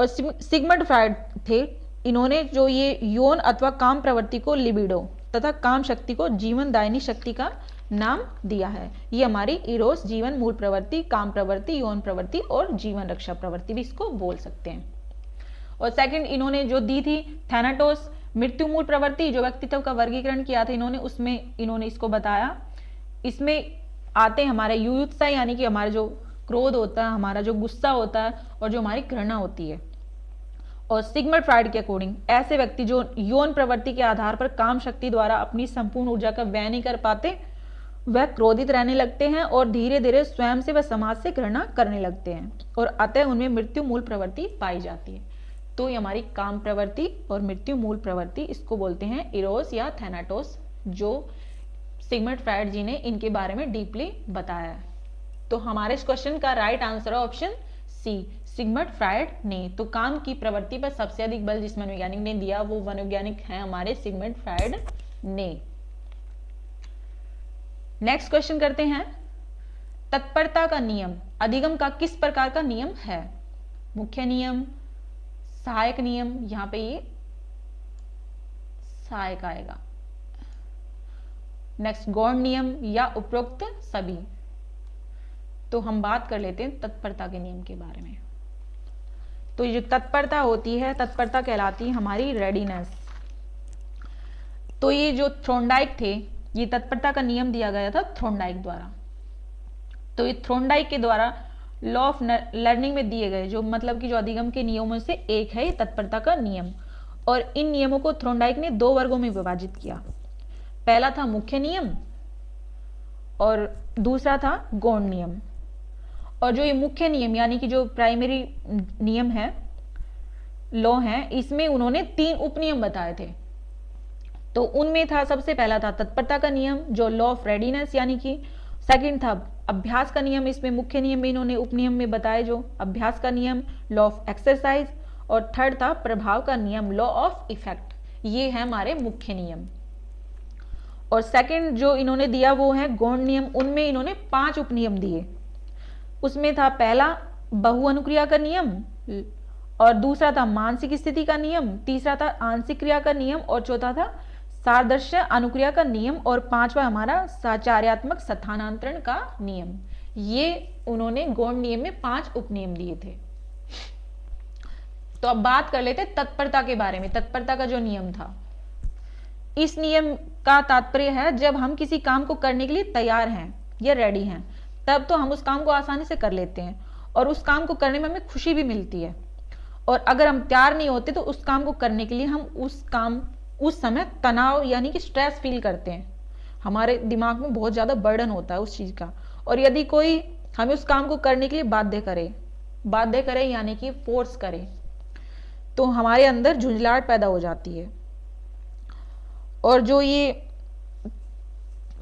और सिगमंड फ्रायड थे, इन्होंने जो ये यौन अथवा काम प्रवृत्ति को लिबिडो तथा काम शक्ति को जीवन दायिनी शक्ति का नाम दिया है। ये हमारी इरोस जीवन मूल प्रवृत्ति, काम प्रवृत्ति, यौन प्रवृत्ति और जीवन रक्षा प्रवृत्ति भी इसको बोल सकते हैं। और सेकंड इन्होंने जो दी थी थैनाटोस, मृत्यु मूल प्रवृत्ति, जो व्यक्तित्व का वर्गीकरण किया था इन्होंने, उसमें इन्होंने इसको बताया। इसमें आते हैं हमारे युयुत्सा यानी कि हमारा जो क्रोध होता है, हमारा जो गुस्सा होता है और जो हमारी घृणा होती है। और सिगमंड फ्रायड के अकॉर्डिंग ऐसे व्यक्ति जो यौन प्रवृत्ति के आधार पर काम शक्ति द्वारा अपनी संपूर्ण ऊर्जा का व्यय नहीं कर पाते, वह क्रोधित रहने लगते हैं और धीरे धीरे स्वयं से व समाज से घृणा करने लगते हैं और अतः उनमें मृत्यु मूल प्रवृत्ति पाई जाती है। तो ये हमारी काम प्रवृत्ति और मृत्यु मूल प्रवृत्ति, इसको बोलते हैं इरोस या थैनाटोस, जो सिगमंड फ्रायड जी ने इनके बारे में डीपली बताया है। तो हमारे इस क्वेश्चन का राइट आंसर है ऑप्शन सी, सिगमंड फ्रायड ने। तो काम की प्रवृत्ति पर सबसे अधिक बल जिस मनोवैज्ञानिक ने दिया वो मनोवैज्ञानिक है हमारे सिगमंड फ्रायड ने। नेक्स्ट क्वेश्चन करते हैं, तत्परता का नियम अधिगम का किस प्रकार का नियम है? मुख्य नियम, सहायक नियम, यहां पे ये सहायक आएगा। नेक्स्ट गौण नियम या उपरोक्त सभी। तो हम बात कर लेते हैं तत्परता के नियम के बारे में। तो ये जो तत्परता होती है, तत्परता कहलाती है हमारी रेडीनेस। तो ये जो थ्रोन्डाइक थे, ये तत्परता का नियम दिया गया था थ्रोन्डाइक द्वारा। तो ये थ्रोन्डाइक के द्वारा लॉ ऑफ लर्निंग में दिए गए जो मतलब कि जो अधिगम के नियमों से एक है ये तत्परता का नियम। और इन नियमों को थ्रोन्डाइक ने दो वर्गों में विभाजित किया। पहला था मुख्य नियम और दूसरा था गौण नियम। और जो ये मुख्य नियम यानी कि जो प्राइमरी नियम है, लॉ है, इसमें उन्होंने 3 उपनियम बताए थे। तो उनमें था, सबसे पहला था तत्परता का नियम जो लॉ ऑफ रेडीनेस यानी कि, सेकंड था अभ्यास का नियम, इसमें मुख्य नियम में इन्होंने उपनियम में बताए जो अभ्यास का नियम, लॉ ऑफ एक्सरसाइज, और थर्ड था प्रभाव का नियम, लॉ ऑफ इफेक्ट। ये है हमारे मुख्य नियम। और सेकंड जो इन्होंने दिया वो है गौण नियम, उनमें इन्होंने 5 उपनियम दिए। उसमें था पहला बहुअनुक्रिया का नियम, और दूसरा था मानसिक स्थिति का नियम, तीसरा था आंशिक क्रिया का नियम, और चौथा था सादृश्य अनुक्रिया का नियम, और पांचवा हमारा साचार्यात्मक स्थानांतरण का नियम। ये उन्होंने गौण नियम में 5 उपनियम दिए थे। तो अब बात कर लेते तत्परता के बारे में। तत्परता का जो नियम था, इस नियम का तात्पर्य है जब हम किसी काम को करने के लिए तैयार हैं या रेडी हैं, तब तो हम उस काम को आसानी से कर लेते हैं और उस काम को करने में हमें खुशी भी मिलती है। और अगर हम तैयार नहीं होते तो उस काम को करने के लिए हम उस समय तनाव यानी कि स्ट्रेस फील करते हैं, हमारे दिमाग में बहुत ज्यादा बर्डन होता है उस चीज का। और यदि कोई हमें उस काम को करने के लिए बाध्य करे यानी कि फोर्स करे, तो हमारे अंदर झुंझलाहट पैदा हो जाती है। और जो ये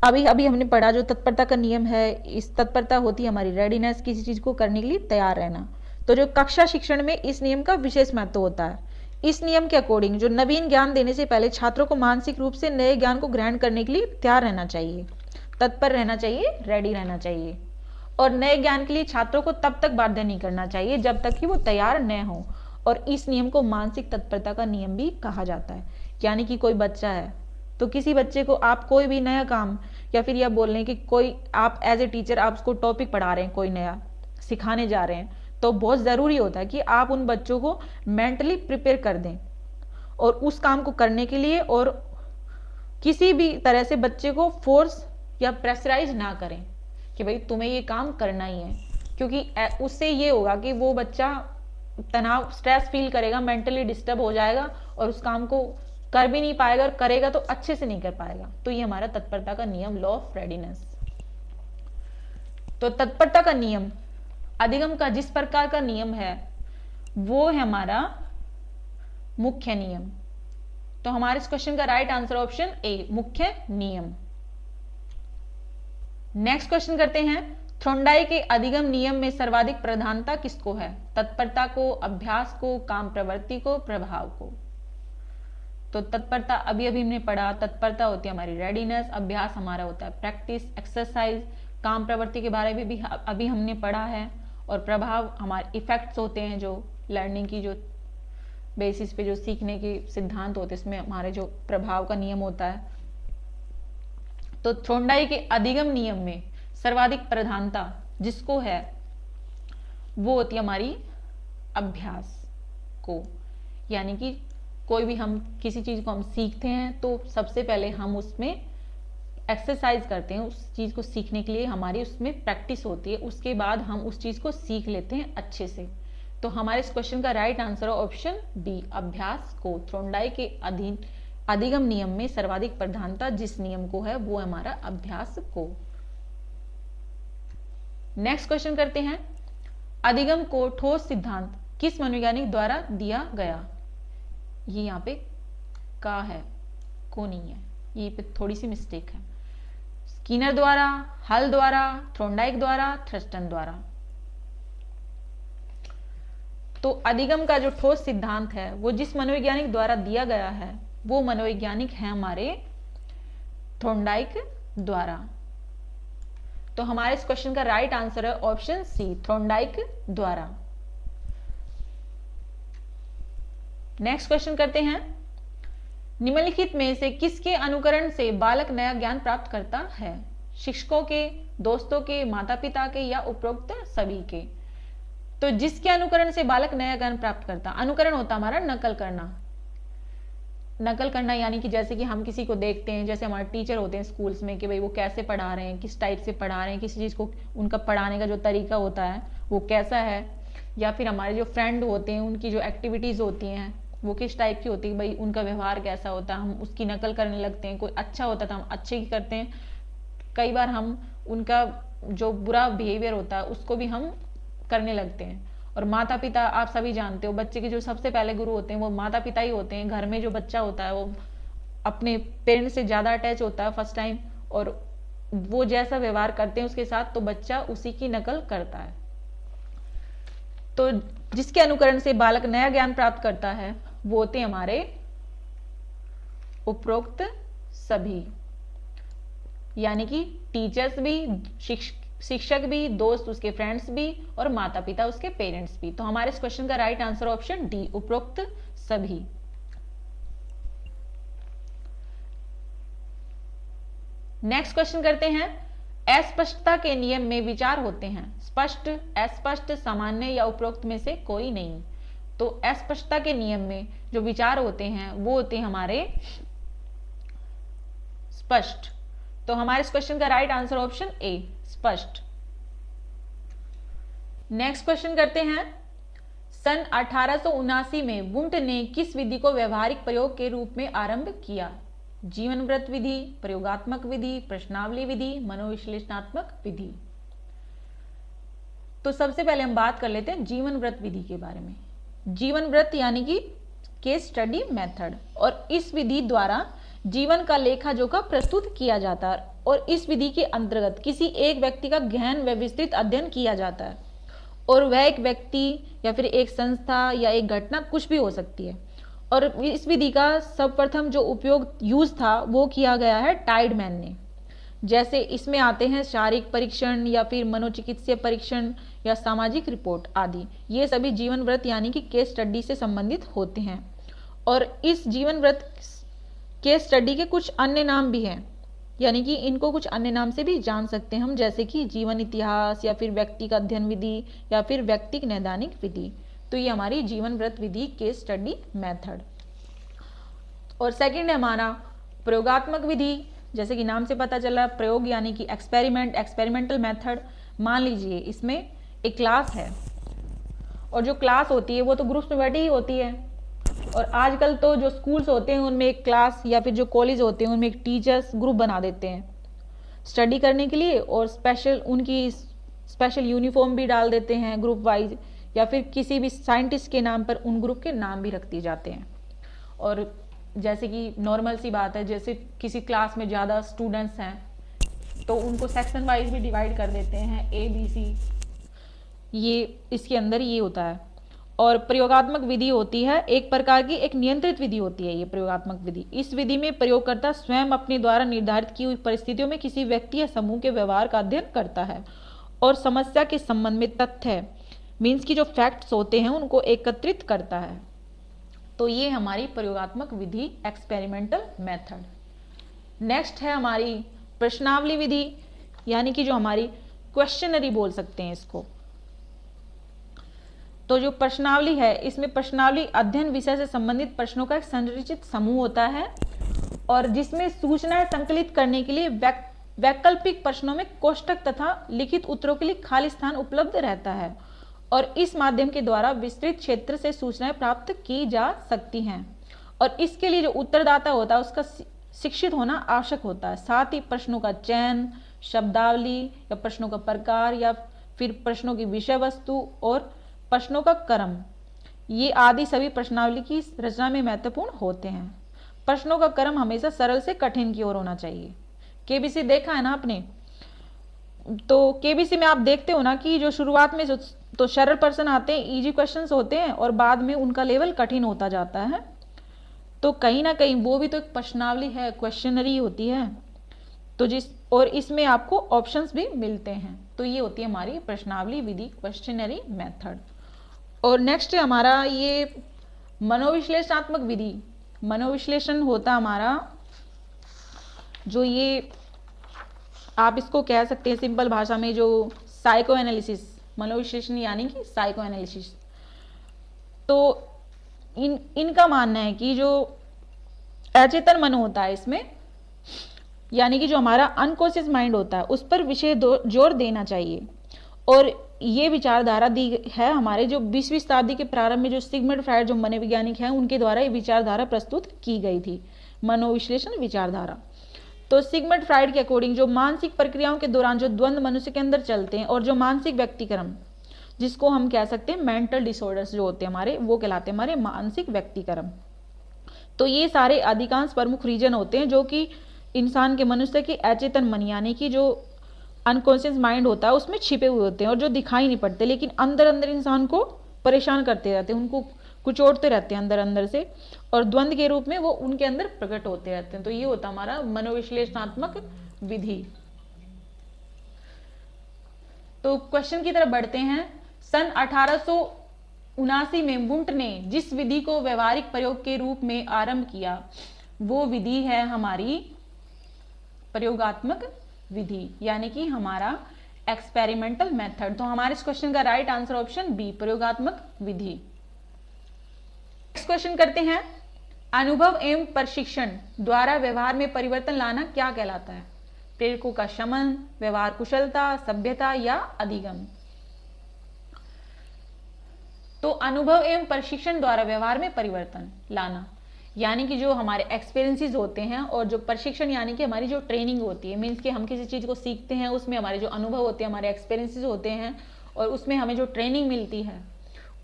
अभी हमने पढ़ा जो तत्परता का नियम है, इस तत्परता होती है हमारी रेडीनेस, किसी चीज को करने के लिए तैयार रहना। तो जो कक्षा शिक्षण में इस नियम का विशेष महत्व होता है। इस नियम के अकॉर्डिंग जो नवीन ज्ञान देने से पहले छात्रों को मानसिक रूप से नए ज्ञान को ग्रहण करने के लिए तैयार रहना चाहिए, तत्पर रहना चाहिए, रेडी रहना चाहिए। और नए ज्ञान के लिए छात्रों को तब तक बाध्य नहीं करना चाहिए जब तक कि वो तैयार न हो। और इस नियम को मानसिक तत्परता का नियम भी कहा जाता है। यानी कि कोई बच्चा है तो किसी बच्चे को आप कोई भी नया काम, या फिर यह बोल रहे हैं कि कोई आप एज ए टीचर आप उसको टॉपिक पढ़ा रहे हैं, कोई नया सिखाने जा रहे हैं, तो बहुत जरूरी होता है कि आप उन बच्चों को मेंटली प्रिपेयर कर दें और उस काम को करने के लिए, और किसी भी तरह से बच्चे को फोर्स या प्रेशराइज ना करें कि भाई तुम्हें ये काम करना ही है। क्योंकि उससे ये होगा कि वो बच्चा तनाव, स्ट्रेस फील करेगा, मेंटली डिस्टर्ब हो जाएगा और उस काम को कर भी नहीं पाएगा, और करेगा तो अच्छे से नहीं कर पाएगा। तो ये हमारा तत्परता का नियम, लॉ ऑफ रेडीनेस। तो तत्परता का नियम अधिगम का जिस प्रकार का नियम है वो है हमारा मुख्य नियम। तो हमारे इस क्वेश्चन का राइट आंसर ऑप्शन ए, मुख्य नियम। नेक्स्ट क्वेश्चन करते हैं, थ्रोन्डाई के अधिगम नियम में सर्वाधिक प्रधानता किसको है? तत्परता को, अभ्यास को, काम प्रवृत्ति को, प्रभाव को? तो तत्परता अभी हमने पढ़ा, तत्परता होती है हमारी रेडीनेस, अभ्यास हमारा होता है प्रैक्टिस, एक्सरसाइज, काम प्रवृत्ति के बारे में भी अभी हमने पढ़ा है, और प्रभाव हमारे इफेक्ट्स होते हैं जो लर्निंग की जो बेसिस पे जो सीखने के सिद्धांत होते हैं, इसमें हमारे जो प्रभाव का नियम होता है। तो थ्रोन्डाई के अधिगम नियम में सर्वाधिक प्रधानता जिसको है वो होती है हमारी अभ्यास को। यानी कि कोई भी हम किसी चीज को हम सीखते हैं तो सबसे पहले हम उसमें एक्सरसाइज करते हैं, उस चीज को सीखने के लिए हमारी उसमें प्रैक्टिस होती है, उसके बाद हम उस चीज को सीख लेते हैं अच्छे से। तो हमारे इस क्वेश्चन का राइट आंसर है ऑप्शन बी, अभ्यास को। थ्रोन्डाई के अधिगम नियम में सर्वाधिक प्रधानता जिस नियम को है वो है हमारा अभ्यास को। नेक्स्ट क्वेश्चन करते हैं, अधिगम को ठोस सिद्धांत किस मनोवैज्ञानिक द्वारा दिया गया? ये यहाँ पे का है, को नहीं है, ये पे थोड़ी सी मिस्टेक है। स्किनर द्वारा, हल द्वारा, थ्रोन्डाइक द्वारा, थ्रस्टन द्वारा। तो अधिगम का जो ठोस सिद्धांत है वो जिस मनोवैज्ञानिक द्वारा दिया गया है वो मनोवैज्ञानिक है हमारे थ्रोन्डाइक द्वारा। तो हमारे इस क्वेश्चन का राइट आंसर है ऑप्शन सी, थ्रोन्डाइक द्वारा। नेक्स्ट क्वेश्चन करते हैं, निम्नलिखित में से किसके अनुकरण से बालक नया ज्ञान प्राप्त करता है? शिक्षकों के, दोस्तों के, माता पिता के, या उपरोक्त सभी के? तो जिसके अनुकरण से बालक नया ज्ञान प्राप्त करता, अनुकरण होता हमारा नकल करना। नकल करना यानी कि जैसे कि हम किसी को देखते हैं, जैसे हमारे टीचर होते हैं स्कूल्स में कि भाई वो कैसे पढ़ा रहे हैं, किस टाइप से पढ़ा रहे हैं, किसी चीज को उनका पढ़ाने का जो तरीका होता है वो कैसा है, या फिर हमारे जो फ्रेंड होते हैं उनकी जो एक्टिविटीज होती हैं वो किस टाइप की होती है, भाई उनका व्यवहार कैसा होता है, हम उसकी नकल करने लगते हैं। कोई अच्छा होता था हम अच्छे की करते हैं, कई बार हम उनका जो बुरा बिहेवियर होता है उसको भी हम करने लगते हैं। और माता पिता, आप सभी जानते हो, बच्चे के जो सबसे पहले गुरु होते हैं वो माता पिता ही होते हैं। घर में जो बच्चा होता है वो अपने पेरेंट्स से ज्यादा अटैच होता है फर्स्ट टाइम, और वो जैसा व्यवहार करते हैं उसके साथ तो बच्चा उसी की नकल करता है। तो जिसके अनुकरण से बालक नया ज्ञान प्राप्त करता है वो होते हैं हमारे उपरोक्त सभी, यानी कि टीचर्स भी, शिक्षक भी, दोस्त उसके फ्रेंड्स भी, और माता पिता उसके पेरेंट्स भी। तो हमारे इस क्वेश्चन का राइट आंसर ऑप्शन डी, उपरोक्त सभी। नेक्स्ट क्वेश्चन करते हैं, अस्पष्टता के नियम में विचार होते हैं, स्पष्ट, अस्पष्ट, सामान्य या उपरोक्त में से कोई नहीं। तो अस्पष्टता के नियम में जो विचार होते हैं वो होते हैं हमारे स्पष्ट। तो हमारे इस क्वेश्चन का राइट आंसर ऑप्शन ए, स्पष्ट। नेक्स्ट क्वेश्चन करते हैं, सन 1879 में वुंट ने किस विधि को व्यवहारिक प्रयोग के रूप में आरंभ किया? जीवन व्रत विधि, प्रयोगात्मक विधि, प्रश्नावली विधि, मनोविश्लेषणात्मक विधि। तो सबसे पहले हम बात कर लेते हैं जीवन व्रत विधि के बारे में। जीवन व्रत यानी कि केस स्टडी मेथड, और इस विधि द्वारा जीवन का लेखा जोखा प्रस्तुत किया जाता है, और इस विधि के अंतर्गत किसी एक व्यक्ति का गहन व विस्तृत अध्ययन किया जाता है, और वह एक व्यक्ति या फिर एक संस्था या एक घटना कुछ भी हो सकती है। और इस विधि का सर्वप्रथम जो उपयोग यूज था वो किया गया है टाइडमैन ने। जैसे इसमें आते हैं शारीरिक परीक्षण या फिर मनोचिकित्सीय परीक्षण या सामाजिक रिपोर्ट आदि, ये सभी जीवन व्रत यानी कि केस स्टडी से संबंधित होते हैं। और इस जीवन व्रत केस स्टडी के कुछ अन्य नाम भी हैं, यानी कि इनको कुछ अन्य नाम से भी जान सकते हैं हम, जैसे कि जीवन इतिहास या फिर व्यक्ति का अध्ययन विधि या फिर व्यक्तिक नैदानिक विधि। तो ये हमारी जीवन व्रत विधि, केस स्टडी मेथड। और सेकंड है हमारा प्रयोगात्मक विधि, जैसे कि नाम से पता चला, प्रयोग यानी कि एक्सपेरिमेंट, एक्सपेरिमेंटल मेथड। मान लीजिए इसमें एक क्लास है, और जो क्लास होती है वो तो ग्रुप्स में बैठी ही होती है, और आजकल तो जो स्कूल्स होते हैं उनमें एक क्लास या फिर जो कॉलेज होते हैं उनमें एक टीचर्स ग्रुप बना देते हैं स्टडी करने के लिए, और उनकी स्पेशल यूनिफॉर्म भी डाल देते हैं ग्रुप वाइज, या फिर किसी भी साइंटिस्ट के नाम पर उन ग्रुप के नाम भी रख दिए जाते हैं। और जैसे कि नॉर्मल सी बात है, जैसे किसी क्लास में ज़्यादा स्टूडेंट्स हैं तो उनको सेक्शन वाइज भी डिवाइड कर देते हैं, ए बी सी, ये इसके अंदर ये होता है। और प्रयोगात्मक विधि होती है एक प्रकार की एक नियंत्रित विधि होती है ये प्रयोगात्मक विधि। इस विधि में प्रयोगकर्ता स्वयं अपने द्वारा निर्धारित की हुई परिस्थितियों में किसी व्यक्ति या समूह के व्यवहार का अध्ययन करता है और समस्या के संबंध में तथ्य मीन्स की जो फैक्ट्स होते हैं उनको एकत्रित करता है। तो ये हमारी प्रयोगात्मक विधि, एक्सपेरिमेंटल मेथड। नेक्स्ट है हमारी प्रश्नावली विधि, यानी कि जो हमारी क्वेश्चनरी बोल सकते हैं इसको। तो जो प्रश्नावली है, इसमें प्रश्नावली अध्ययन विषय से संबंधित प्रश्नों का एक संरचित समूह होता है, और जिसमें सूचनाएं संकलित करने के लिए वैकल्पिक प्रश्नों में कोष्ठक तथा लिखित उत्तरों के लिए खाली स्थान उपलब्ध रहता है, और इस माध्यम के द्वारा विस्तृत क्षेत्र से सूचनाएं प्राप्त की जा सकती हैं। और इसके लिए जो उत्तरदाता होता है उसका शिक्षित होना आवश्यक होता है। साथ ही प्रश्नों का चयन, शब्दावली या प्रश्नों का प्रकार या फिर प्रश्नों की विषय वस्तु और प्रश्नों का क्रम, ये आदि सभी प्रश्नावली की रचना में महत्वपूर्ण होते हैं। प्रश्नों का क्रम हमेशा सरल से कठिन की ओर होना चाहिए। केबीसी देखा है ना आपने, तो केबीसी में आप देखते हो ना कि जो शुरुआत में जो तो सरल प्रश्न आते हैं, इजी क्वेश्चंस होते हैं, और बाद में उनका लेवल कठिन होता जाता है। तो कहीं ना कहीं वो भी तो एक प्रश्नावली है, क्वेश्चनरी होती है। तो और इसमें आपको ऑप्शंस भी मिलते हैं। तो ये होती है हमारी प्रश्नावली विधि, क्वेश्चनरी मेथड। और नेक्स्ट है हमारा ये मनोविश्लेषणात्मक विधि। मनोविश्लेषण होता हमारा जो ये आप इसको कह सकते हैं सिंपल भाषा में जो साइको एनालिसिस, मनोविश्लेषण यानी कि साइको एनालिसिस। तो इनका मानना है कि जो अचेतन मन होता है इसमें, यानी कि जो हमारा अनकॉन्शियस माइंड होता है उस पर विशेष जोर देना चाहिए, और ये विचारधारा दी है हमारे जो 20वीं शताब्दी के प्रारंभ में जो सिगमंड फ्रायड जो मनोवैज्ञानिक हैं उनके द्वारा ये विचारधारा प्रस्तुत की गई थी, मनोविश्लेषण विचारधारा। तो सिगमंड फ्रायड के अकॉर्डिंग जो मानसिक प्रक्रियाओं के दौरान जो द्वंद्व मनुष्य के अंदर चलते हैं और जो मानसिक व्यक्तिक्रम, जिसको हम कह सकते हैं मेंटल डिसऑर्डर्स जो होते हैं हमारे, वो कहलाते हैं हमारे मानसिक व्यक्तिक्रम। तो ये सारे अधिकांश प्रमुख रीजन होते हैं जो कि इंसान के, मनुष्य के अचेतन मन यानी कि जो अनकॉन्शियस माइंड होता है उसमें छिपे हुए होते हैं और जो दिखाई नहीं पड़ते लेकिन अंदर अंदर इंसान को परेशान करते रहते हैं, उनको कुचोड़ते रहते हैं अंदर अंदर से, और द्वंद्व के रूप में वो उनके अंदर प्रकट होते रहते हैं। तो ये होता हमारा मनोविश्लेषणात्मक विधि। तो क्वेश्चन की तरफ बढ़ते हैं। सन 1879 में वुंट ने जिस विधि को व्यवहारिक प्रयोग के रूप में आरंभ किया वो विधि है हमारी प्रयोगात्मक विधि, यानी कि हमारा एक्सपेरिमेंटल मेथड। तो हमारे इस क्वेश्चन का राइट आंसर ऑप्शन बी, प्रयोगात्मक विधि। नेक्स्ट क्वेश्चन करते हैं। अनुभव एवं प्रशिक्षण द्वारा व्यवहार में परिवर्तन लाना क्या कहलाता है? प्रेरकों का शमन, व्यवहार कुशलता, सभ्यता या अधिगम? तो अनुभव एवं प्रशिक्षण द्वारा व्यवहार में परिवर्तन लाना यानी कि जो हमारे एक्सपीरियंसेस होते हैं और जो प्रशिक्षण यानी कि हमारी जो ट्रेनिंग होती है, मीन्स कि हम किसी चीज़ को सीखते हैं, उसमें हमारे जो अनुभव होते हैं, हमारे एक्सपीरियंसेस होते हैं और उसमें हमें जो ट्रेनिंग मिलती है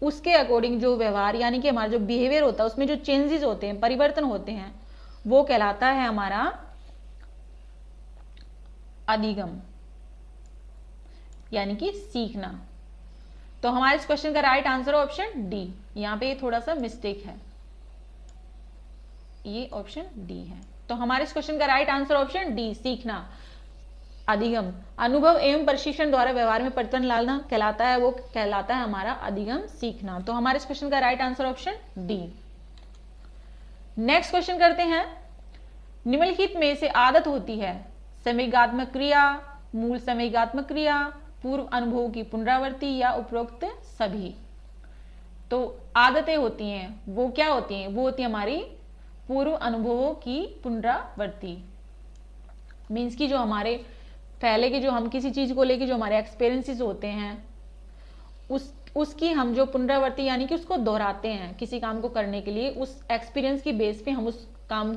उसके अकॉर्डिंग जो व्यवहार यानी कि हमारा जो बिहेवियर होता है उसमें जो चेंजेस होते हैं, परिवर्तन होते हैं, वो कहलाता है हमारा अधिगम यानी कि सीखना। तो हमारे इस क्वेश्चन का राइट आंसर ऑप्शन डी। यहाँ पे थोड़ा सा मिस्टेक है, ये ऑप्शन डी है। तो हमारे इस क्वेश्चन का राइट आंसर ऑप्शन डी, सीखना, अधिगम। अनुभव एवं प्रशिक्षण द्वारा व्यवहार में परिवर्तन लाना कहलाता है, वो कहलाता है हमारा अधिगम, सीखना। तो हमारे इस क्वेश्चन का right answer option D. Next question करते हैं। निम्नलिखित में से आदत होती है संवेगात्मक क्रिया, मूल संवेगात्मक क्रिया, पूर्व अनुभव की पुनरावृत्ति या उपरोक्त सभी? तो आदतें होती हैं वो क्या होती हैं? वो होती है हमारी पूर्व अनुभवों की पुनरावृत्ति। मीन्स की जो हमारे पहले के जो हम किसी चीज को लेके जो हमारे एक्सपीरियंसेस होते हैं उसकी हम जो पुनरावृत्ति यानी कि उसको दोहराते हैं किसी काम को करने के लिए, उस एक्सपीरियंस की बेस पे हम उस काम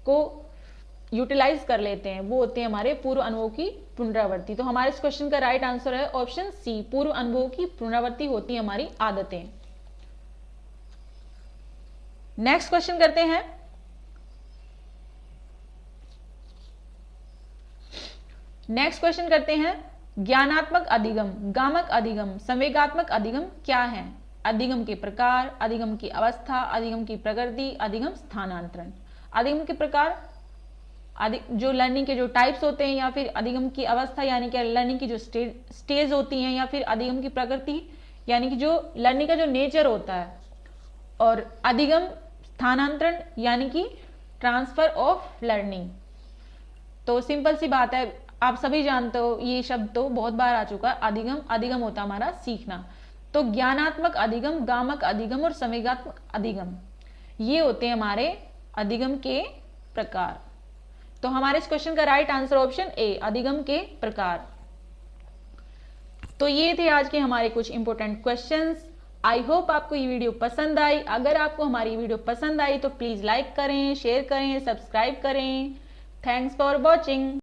को यूटिलाइज कर लेते हैं, वो होते हैं हमारे पूर्व अनुभव की पुनरावृत्ति। तो हमारे इस क्वेश्चन का राइट आंसर है ऑप्शन सी, पूर्व अनुभव की पुनरावृत्ति होती है हमारी आदतें। नेक्स्ट क्वेश्चन करते हैं। नेक्स्ट क्वेश्चन करते हैं। ज्ञानात्मक अधिगम, गामक अधिगम, संवेगात्मक अधिगम क्या है? अधिगम के प्रकार, अधिगम की अवस्था, अधिगम की प्रकृति, अधिगम स्थानांतरण। अधिगम के प्रकार जो लर्निंग के जो टाइप्स होते हैं, या फिर अधिगम की अवस्था यानी कि लर्निंग की जो स्टेज होती हैं, या फिर अधिगम की प्रकृति यानी कि जो लर्निंग का जो नेचर होता है, और अधिगम स्थानांतरण यानी कि ट्रांसफर ऑफ लर्निंग। तो सिंपल सी बात है, आप सभी जानते हो ये शब्द तो बहुत बार आ चुका है। अधिगम, अधिगम होता है हमारा सीखना। तो ज्ञानात्मक अधिगम, गामक अधिगम और संवेगात्मक अधिगम, ये होते हैं हमारे अधिगम के प्रकार। तो हमारे इस क्वेश्चन का राइट आंसर ऑप्शन ए, अधिगम के प्रकार। तो ये थे आज के हमारे कुछ इंपॉर्टेंट क्वेश्चंस। आई होप आपको ये वीडियो पसंद आई। अगर आपको हमारी वीडियो पसंद आई तो प्लीज लाइक करें, शेयर करें, सब्सक्राइब करें। Thanks for watching.